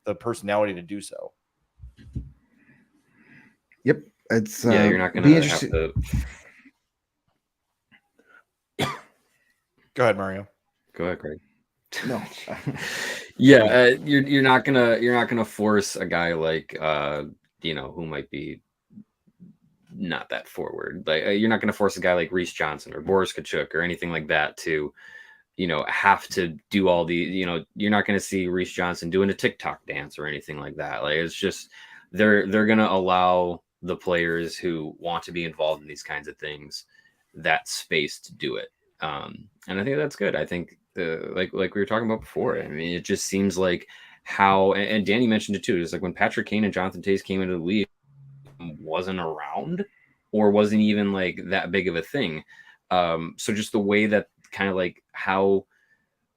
the personality to do so. Yep. It's you're not going to have to. Go ahead, Mario. Go ahead, Craig. No. You're not gonna force a guy like who might be not that forward. Like you're not gonna force a guy like Reese Johnson or Boris Kachuk or anything like that to, have to do all the. You're not gonna see Reese Johnson doing a TikTok dance or anything like that. Like it's just they're gonna allow the players who want to be involved in these kinds of things that space to do it. And I think that's good. I think like we were talking about before, I mean, it just seems like how, and Danny mentioned it too, it's like when Patrick Kane and Jonathan Toews came into the league, wasn't around or wasn't even like that big of a thing. So just the way that kind of like how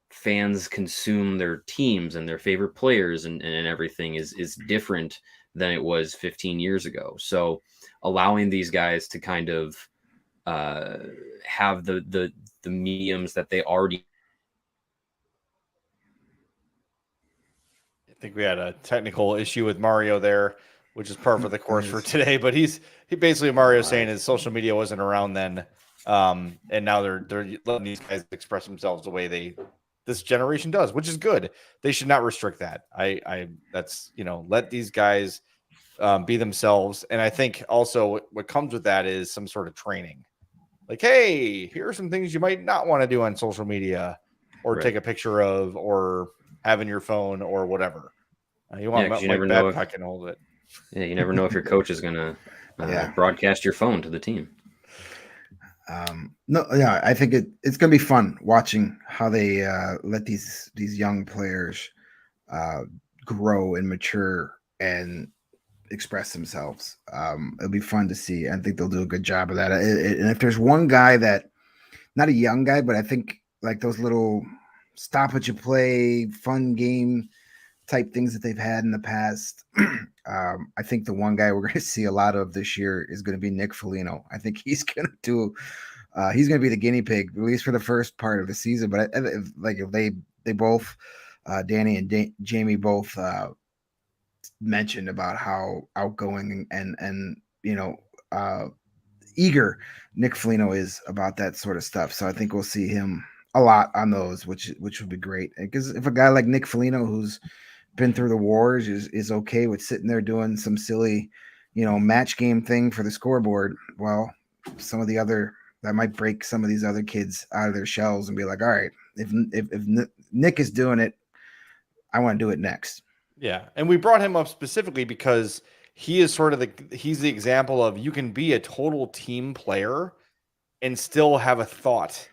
fans consume their teams and their favorite players and everything is different than it was 15 years ago. So allowing these guys to kind of have the mediums that they already. I think we had a technical issue with Mario there, which is par for the course for today. But he basically, Mario saying his social media wasn't around then, and now they're letting these guys express themselves the way this generation does, which is good. They should not restrict that. That's let these guys be themselves, and I think also what comes with that is some sort of training. Like, hey, here are some things you might not want to do on social media, or take a picture of, or have in your phone, or whatever. You want Mike Babcock can hold it. Yeah, you never know if your coach is going to broadcast your phone to the team. I think it's going to be fun watching how they let these young players grow and mature and express themselves. It'll be fun to see. I think they'll do a good job of that. And if there's one guy that, not a young guy, but I think like those little stop what you play, fun game type things that they've had in the past. I think the one guy we're going to see a lot of this year is going to be Nick Foligno. I think he's going to be the guinea pig, at least for the first part of the season. But if they both, Danny and Jamie both mentioned about how outgoing and eager Nick Foligno is about that sort of stuff. So I think we'll see him a lot on those, which would be great. Because if a guy like Nick Foligno, who's been through the wars, is okay with sitting there doing some silly, match game thing for the scoreboard, well, some of the other that might break some of these other kids out of their shells and be like, all right, if Nick is doing it, I want to do it next. Yeah, and we brought him up specifically because he is sort of he's the example of you can be a total team player and still have a thought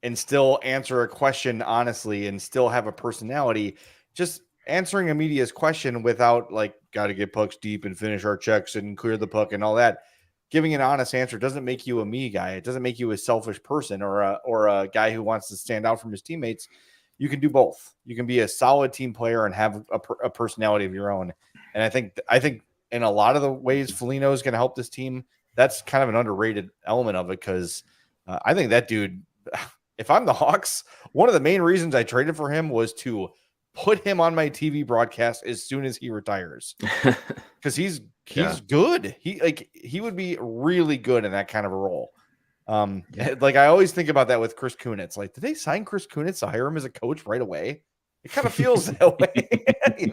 and still answer a question honestly and still have a personality. Just answering a media's question without like, got to get pucks deep and finish our checks and clear the puck and all that. Giving an honest answer doesn't make you a me guy. It doesn't make you a selfish person or a guy who wants to stand out from his teammates. You can do both. You can be a solid team player and have a personality of your own. And I think in a lot of the ways Foligno is going to help this team, that's kind of an underrated element of it. Cause I think that dude, if I'm the Hawks, one of the main reasons I traded for him was to put him on my TV broadcast as soon as he retires. Cause he's good. He would be really good in that kind of a role. Like I always think about that with Chris Kunitz. Like, did they sign Chris Kunitz to hire him as a coach right away? It kind of feels that way.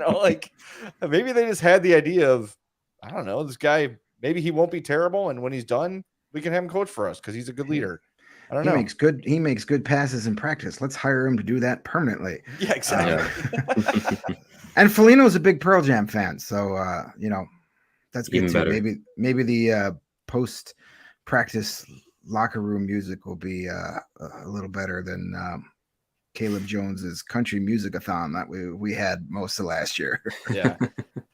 Like maybe they just had the idea of, I don't know, this guy, maybe he won't be terrible. And when he's done, we can have him coach for us because he's a good leader. I don't know. He makes good passes in practice. Let's hire him to do that permanently. Yeah, exactly. And Foligno's a big Pearl Jam fan. So, that's good too. Better. Maybe the post practice locker room music will be a little better than Caleb Jones's country music-a-thon that we had most of last year. Yeah.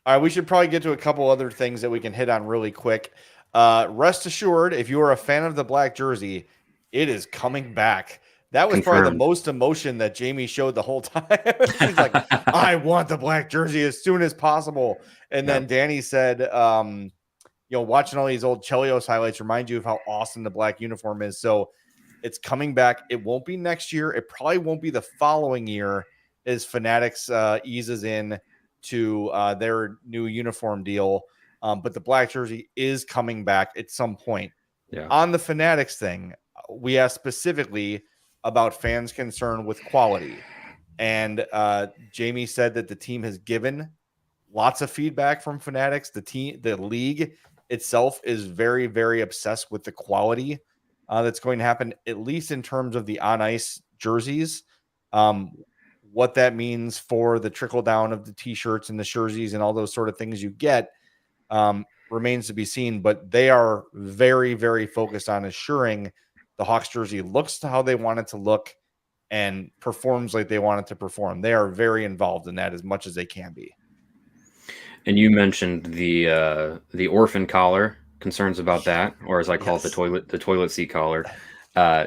All right, we should probably get to a couple other things that we can hit on really quick. Rest assured, if you are a fan of the black jersey, it is coming back. That was probably the Confirmed. most emotion that Jamie showed the whole time. He's like, I want the black jersey as soon as possible. And then Danny said, watching all these old Chelios highlights remind you of how awesome the black uniform is. So it's coming back. It won't be next year. It probably won't be the following year as Fanatics eases in to their new uniform deal. But the black jersey is coming back at some point. Yeah. On the Fanatics thing, we asked specifically about fans' concern with quality. And Jamie said that the team has given lots of feedback from Fanatics. The league itself is very, very obsessed with the quality that's going to happen, at least in terms of the on-ice jerseys. What that means for the trickle down of the t-shirts and the jerseys and all those sort of things you get remains to be seen, but they are very, very focused on ensuring the Hawks jersey looks to how they want it to look and performs like they want it to perform. They are very involved in that as much as they can be. And you mentioned the orphan collar, concerns about that, or as I call it, the toilet seat collar.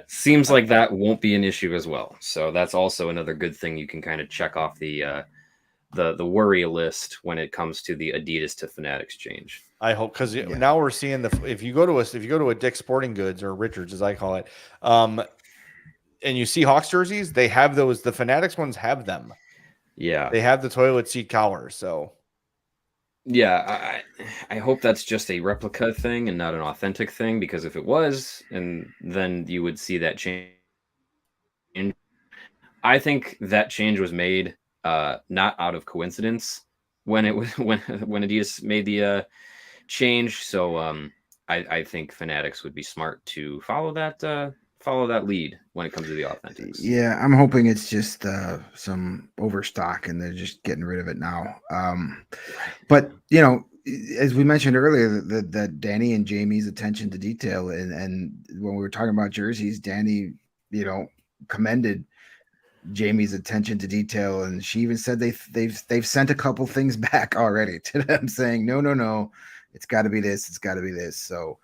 Seems like that won't be an issue as well. So that's also another good thing you can kind of check off the worry list when it comes to the Adidas to Fanatics change. I hope, because now we're seeing if you go to a Dick's Sporting Goods or Richards as I call it, and you see Hawks jerseys, they have those. The Fanatics ones have them. Yeah, they have the toilet seat collar. So yeah, I hope that's just a replica thing and not an authentic thing, because if it was, and then you would see that change. I think that change was made not out of coincidence when Adidas made the change. So I think Fanatics would be smart to follow that lead when it comes to the authentics. Yeah, I'm hoping it's just some overstock and they're just getting rid of it now. But as we mentioned earlier, that Danny and Jamie's attention to detail, and when we were talking about jerseys, Danny, commended Jamie's attention to detail, and she even said they've sent a couple things back already to them saying no, it's got to be this, it's got to be this. So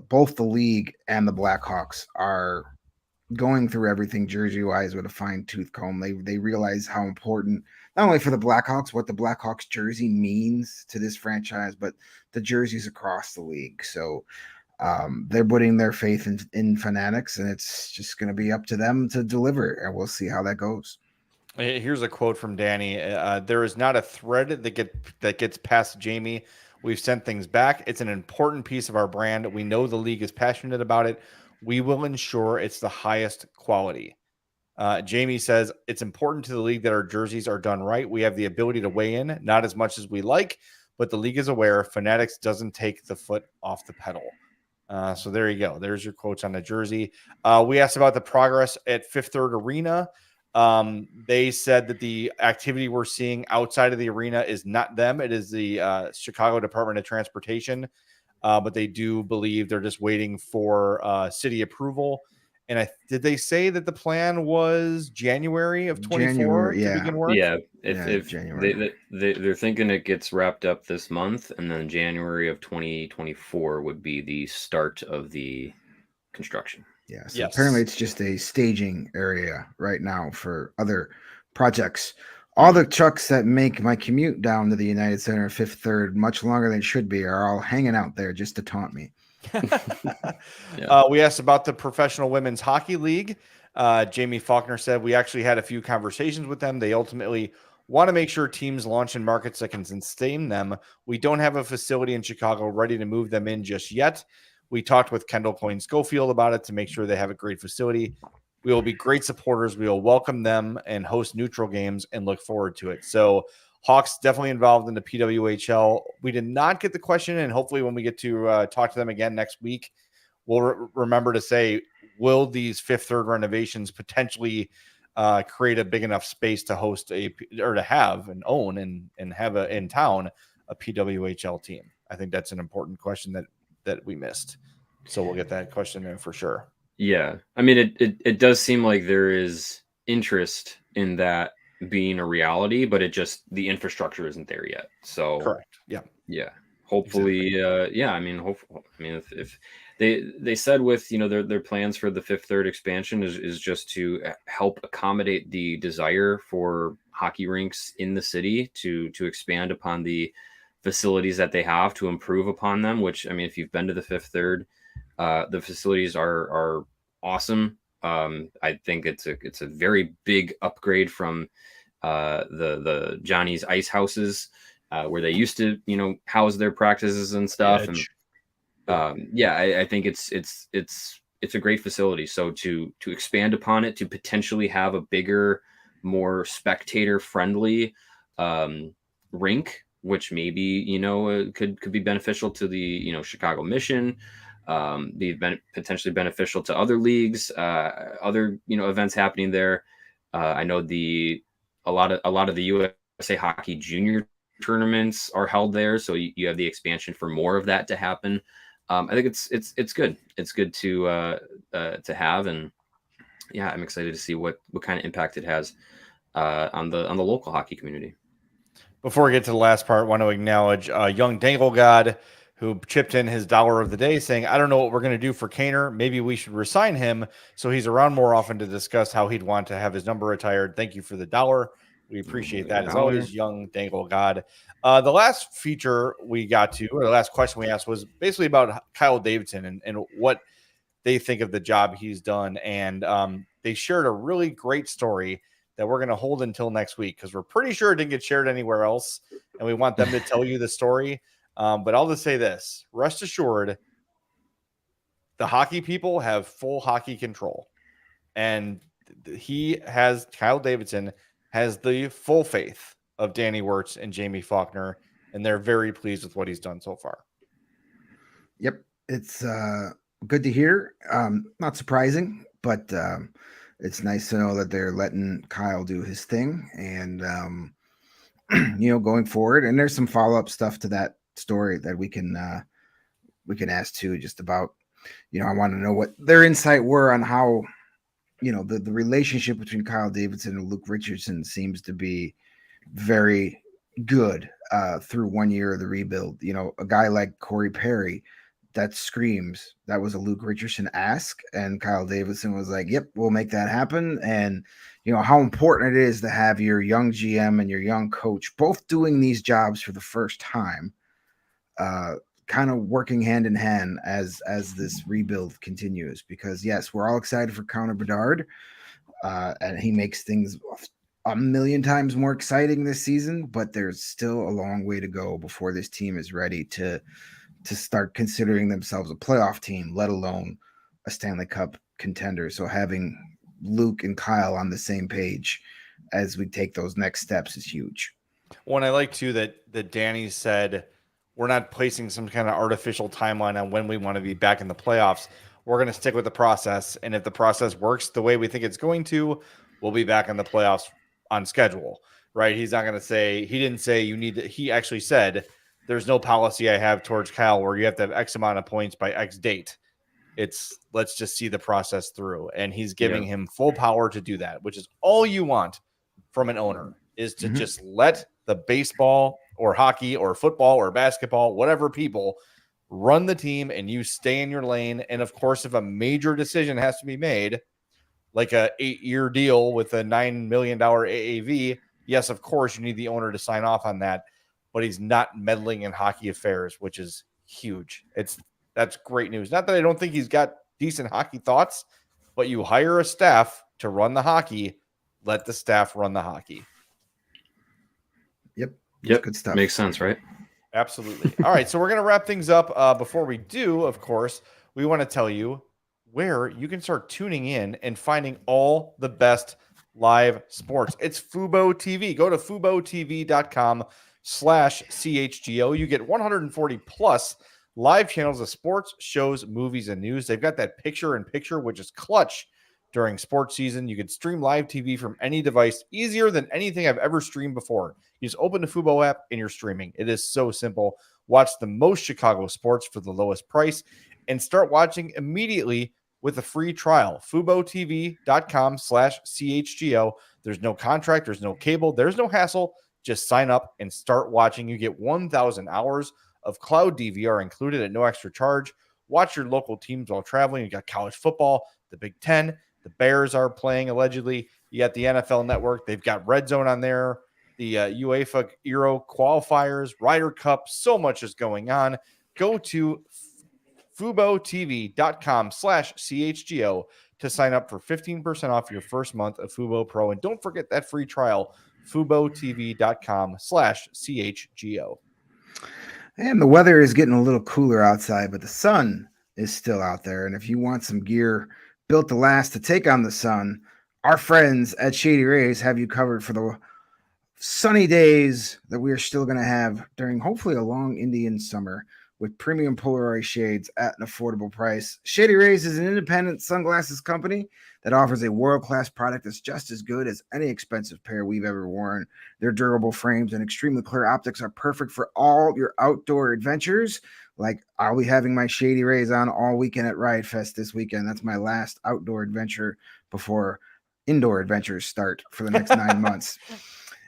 both the league and the Blackhawks are going through everything jersey wise with a fine-tooth comb. They realize how important, not only for the Blackhawks, what the Blackhawks jersey means to this franchise, but the jerseys across the league. So they're putting their faith in Fanatics, and it's just going to be up to them to deliver, and we'll see how that goes. Here's a quote from Danny. There is not a thread that gets past Jamie. We've sent things back. It's an important piece of our brand. We know the league is passionate about it. We will ensure it's the highest quality. Jamie says it's important to the league that our jerseys are done right. We have the ability to weigh in, not as much as we like, but the league is aware Fanatics doesn't take the foot off the pedal. So there you go. There's your quotes on the jersey. We asked about the progress at Fifth Third Arena. They said that the activity we're seeing outside of the arena is not them. It is the Chicago Department of Transportation. But they do believe they're just waiting for city approval. And did they say that the plan was January of 24 to begin work? Yeah, if January. They're thinking it gets wrapped up this month, and then January of 2024 would be the start of the construction. Yeah, so apparently it's just a staging area right now for other projects. All the trucks that make my commute down to the United Center Fifth Third much longer than it should be are all hanging out there just to taunt me. We asked about the Professional Women's Hockey League. Jaime Faulkner said we actually had a few conversations with them. They ultimately want to make sure teams launch in markets that can sustain them. We don't have a facility in Chicago ready to move them in just yet. We talked with Kendall Coyne Schofield about it to make sure they have a great facility. We will be great supporters. We will welcome them and host neutral games and look forward to it. So Hawks definitely involved in the PWHL. We did not get the question, and hopefully when we get to talk to them again next week, we'll remember to say, will these Fifth Third renovations potentially create a big enough space to host or to have and own and have in town a PWHL team? I think that's an important question that we missed. So we'll get that question in for sure. Yeah. I mean, it does seem like there is interest in that being a reality, but the infrastructure isn't there yet. So Correct. Yeah. yeah, hopefully, Exactly. yeah. I mean, if they said with their plans for the fifth third expansion is just to help accommodate the desire for hockey rinks in the city to expand upon the facilities that they have, to improve upon them. Which, I mean, if you've been to the fifth third, the facilities are awesome. I think it's a very big upgrade from the Johnny's Ice Houses, where they used to, house their practices and stuff. And yeah, I think it's a great facility. So to expand upon it, to potentially have a bigger, more spectator friendly rink, which maybe could be beneficial to the Chicago Mission, be potentially beneficial to other leagues, other events happening there. I know a lot of the USA Hockey Junior tournaments are held there, so you have the expansion for more of that to happen. I think it's good. It's good to have, and yeah, I'm excited to see what kind of impact it has on the local hockey community. Before we get to the last part, I want to acknowledge young Dangle God, who chipped in his dollar of the day, saying, "I don't know what we're going to do for Kaner. Maybe we should resign him so he's around more often to discuss how he'd want to have his number retired." Thank you for the dollar. We appreciate that as always, young Dangle God. The last feature we got to, or the last question we asked, was basically about Kyle Davidson and what they think of the job he's done. And they shared a really great story that we're going to hold until next week, because we're pretty sure it didn't get shared anywhere else, and we want them to tell you the story. But I'll just say this: rest assured, the hockey people have full hockey control, and Kyle Davidson has the full faith of Danny Wirtz and Jaime Faulkner, and they're very pleased with what he's done so far. Yep. It's good to hear. Not surprising, but it's nice to know that they're letting Kyle do his thing, and going forward. And there's some follow-up stuff to that story that we can ask too, just about, I want to know what their insight were on how, the relationship between Kyle Davidson and Luke Richardson seems to be very good through 1 year of the rebuild. A guy like Corey Perry, that screams that was a Luke Richardson ask, and Kyle Davidson was like, "Yep, we'll make that happen." And how important it is to have your young GM and your young coach both doing these jobs for the first time, kind of working hand in hand as this rebuild continues. Because yes, we're all excited for Connor Bedard, and he makes things a million times more exciting this season, but there's still a long way to go before this team is ready to start considering themselves a playoff team, let alone a Stanley Cup contender. So having Luke and Kyle on the same page as we take those next steps is huge. Well, and I like too that Danny said we're not placing some kind of artificial timeline on when we want to be back in the playoffs. We're going to stick with the process, and if the process works the way we think it's going to, we'll be back in the playoffs on schedule, right? He's not going to say, he didn't say you need to, he actually said, there's no policy I have towards Kyle where you have to have X amount of points by X date. It's let's just see the process through. And he's giving him full power to do that, which is all you want from an owner, is to just let the baseball or hockey or football or basketball, whatever people, run the team, and you stay in your lane. And of course, if a major decision has to be made, like a 8-year deal with a $9 million AAV, yes, of course, you need the owner to sign off on that. But he's not meddling in hockey affairs, which is huge. That's great news. Not that I don't think he's got decent hockey thoughts, but you hire a staff to run the hockey, let the staff run the hockey. Yep. Good stuff. Makes sense, right? Absolutely. All right, so we're going to wrap things up. Before we do, of course, we want to tell you where you can start tuning in and finding all the best live sports. It's Fubo TV. Go to FuboTV.com/CHGO. You get 140 plus live channels of sports, shows, movies, and news. They've got that picture-in-picture, which is clutch during sports season. You can stream live TV from any device easier than anything I've ever streamed before. You just open the Fubo app and you're streaming. It is so simple. Watch the most Chicago sports for the lowest price and start watching immediately with a free trial. FuboTV.com/CHGO. There's no contract. There's no cable. There's no hassle. Just sign up and start watching. You get 1,000 hours of cloud DVR included at no extra charge. Watch your local teams while traveling. You got college football, the Big Ten. The Bears are playing allegedly. You got the NFL Network. They've got Red Zone on there. The UEFA Euro qualifiers, Ryder Cup. So much is going on. Go to FuboTV.com/CHGO to sign up for 15% off your first month of Fubo Pro. And don't forget that free trial, FuboTV.com/CHGO. And the weather is getting a little cooler outside, but the sun is still out there. And if you want some gear built to last to take on the sun, our friends at Shady Rays have you covered for the sunny days that we are still going to have during hopefully a long Indian summer, with premium Polaroid shades at an affordable price. Shady Rays is an independent sunglasses company that offers a world-class product that's just as good as any expensive pair we've ever worn. Their durable frames and extremely clear optics are perfect for all your outdoor adventures. Like, I'll be having my Shady Rays on all weekend at Riot Fest this weekend. That's my last outdoor adventure before indoor adventures start for the next 9 months.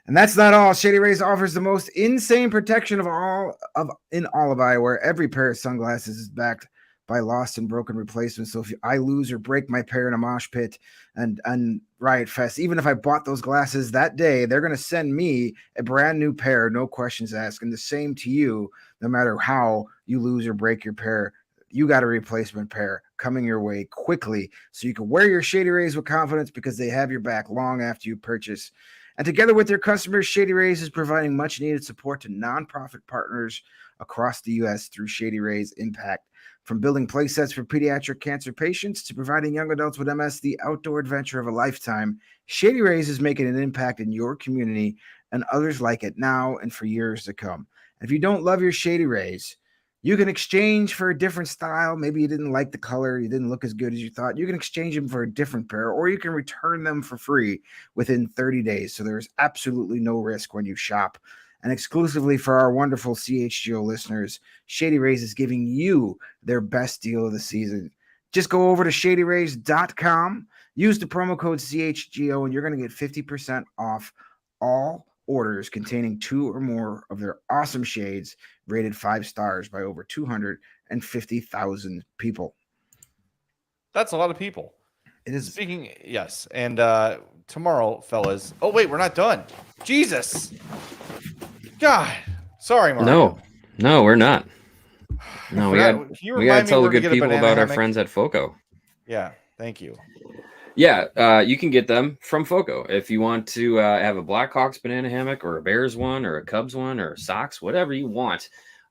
And that's not all. Shady Rays offers the most insane protection in all of eyewear. Every pair of sunglasses is backed by lost and broken replacements. So if I lose or break my pair in a mosh pit and Riot Fest, even if I bought those glasses that day, they're going to send me a brand new pair, no questions asked. And the same to you, no matter how you lose or break your pair. You got a replacement pair coming your way quickly, so you can wear your Shady Rays with confidence because they have your back long after you purchase. And together with their customers, Shady Rays is providing much-needed support to nonprofit partners across the U.S. through Shady Rays Impact. From building play sets for pediatric cancer patients to providing young adults with MS the outdoor adventure of a lifetime, Shady Rays is making an impact in your community and others like it now and for years to come. And if you don't love your Shady Rays, you can exchange for a different style. Maybe you didn't like the color. You didn't look as good as you thought. You can exchange them for a different pair, or you can return them for free within 30 days. So there's absolutely no risk when you shop. And exclusively for our wonderful CHGO listeners, Shady Rays is giving you their best deal of the season. Just go over to shadyrays.com, use the promo code CHGO, and you're going to get 50% off all orders containing 2 or more of their awesome shades rated 5 stars by over 250,000 people. That's a lot of people. It is. Speaking, yes. And tomorrow, fellas. Oh, wait, we're not done. Jesus. God. Sorry, Mario. No, we're not. No, we got to tell the good people about our friends at FOCO. Yeah, thank you. Yeah, you can get them from FOCO. If you want to have a Blackhawks banana hammock or a Bears one or a Cubs one or socks, whatever you want,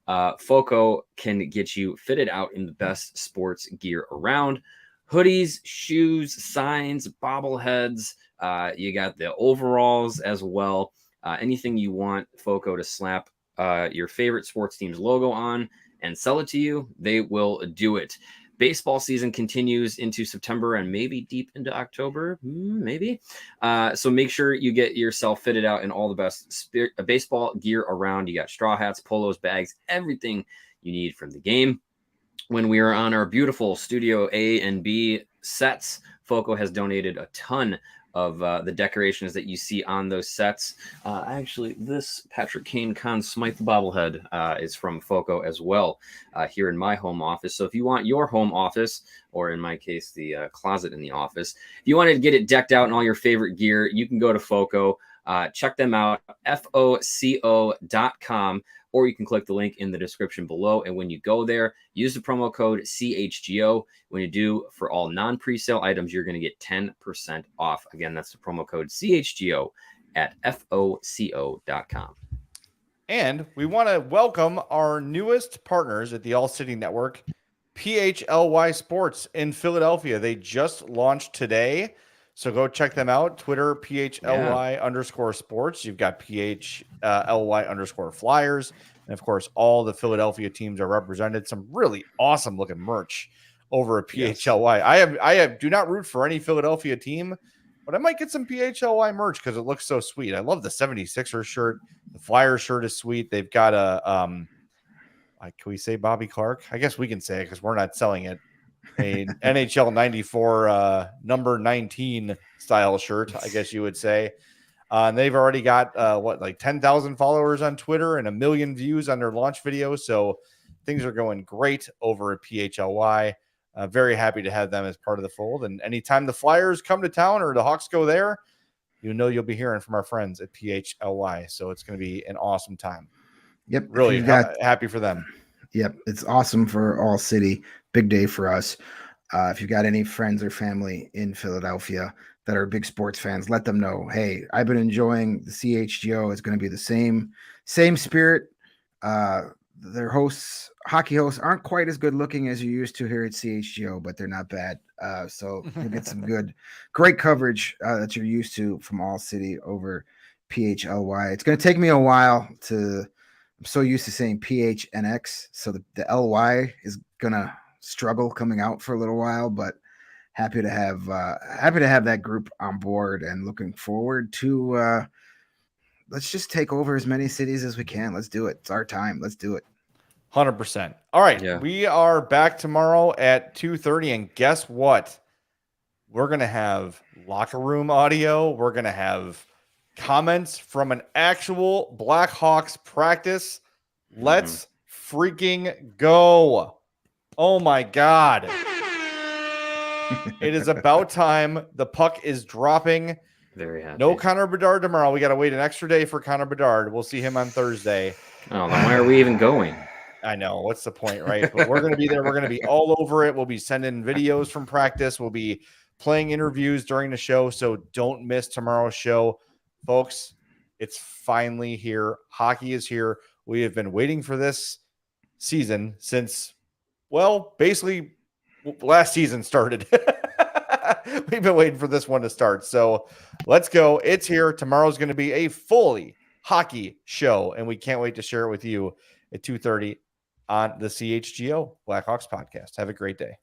FOCO can get you fitted out in the best sports gear around. Hoodies, shoes, signs, bobbleheads. You got the overalls as well. Anything you want FOCO to slap your favorite sports team's logo on and sell it to you, they will do it. Baseball season continues into September and maybe deep into October, maybe. So make sure you get yourself fitted out in all the best baseball gear around. You got straw hats, polos, bags, everything you need from the game. When we are on our beautiful Studio A and B sets, FOCO has donated a ton of the decorations that you see on those sets. Actually, this Patrick Kane Conn Smythe bobblehead is from FOCO as well here in my home office. So if you want your home office, or in my case, the closet in the office, if you want to get it decked out in all your favorite gear, you can go to FOCO. Check them out, FOCO.com, or you can click the link in the description below. And when you go there, use the promo code CHGO. When you do, for all non-presale items, you're going to get 10% off. Again, that's the promo code CHGO at FOCO.com. And we want to welcome our newest partners at the ALLCITY Network, PHLY Sports in Philadelphia. They just launched today. So go check them out. Twitter, PHLY_sports. You've got PHLY_flyers. And of course, all the Philadelphia teams are represented. Some really awesome looking merch over at PHLY. Yes. I do not root for any Philadelphia team, but I might get some PHLY merch because it looks so sweet. I love the 76ers shirt. The Flyers shirt is sweet. They've got a, can we say Bobby Clark? I guess we can say it because we're not selling it. a NHL 94 number 19 style shirt, I guess you would say. And they've already got 10,000 followers on Twitter and 1 million views on their launch video. So things are going great over at PHLY. Very happy to have them as part of the fold. And anytime the Flyers come to town or the Hawks go there, you'll be hearing from our friends at PHLY. So it's going to be an awesome time. Yep. Really happy for them. Yep. It's awesome for All City. Big day for us. If you've got any friends or family in Philadelphia that are big sports fans, let them know, hey, I've been enjoying the CHGO. It's going to be the same spirit. Their hockey hosts aren't quite as good looking as you used to here at CHGO, but they're not bad. So you'll get some great coverage that you're used to from All City over PHLY. It's going to take me a while I'm so used to saying PHNX. So the LY is going to struggle coming out for a little while, but happy to have that group on board and looking forward to let's just take over as many cities as we can. Let's do it. It's our time. Let's do it. 100%. All right. Yeah. We are back tomorrow at 2:30. And guess what? We're going to have locker room audio. We're going to have comments from an actual Blackhawks practice. Let's freaking go. Oh my God. It is about time. The puck is dropping. Very happy. No Connor Bedard tomorrow. We got to wait an extra day for Connor Bedard. We'll see him on Thursday. Oh, then why are we even going? I know. What's the point, right? But we're going to be there. We're going to be all over it. We'll be sending videos from practice. We'll be playing interviews during the show. So don't miss tomorrow's show. Folks, it's finally here. Hockey is here. We have been waiting for this season since, well, basically last season started. We've been waiting for this one to start. So let's go. It's here. Tomorrow's going to be a fully hockey show, and we can't wait to share it with you at 2:30 on the CHGO Blackhawks podcast. Have a great day.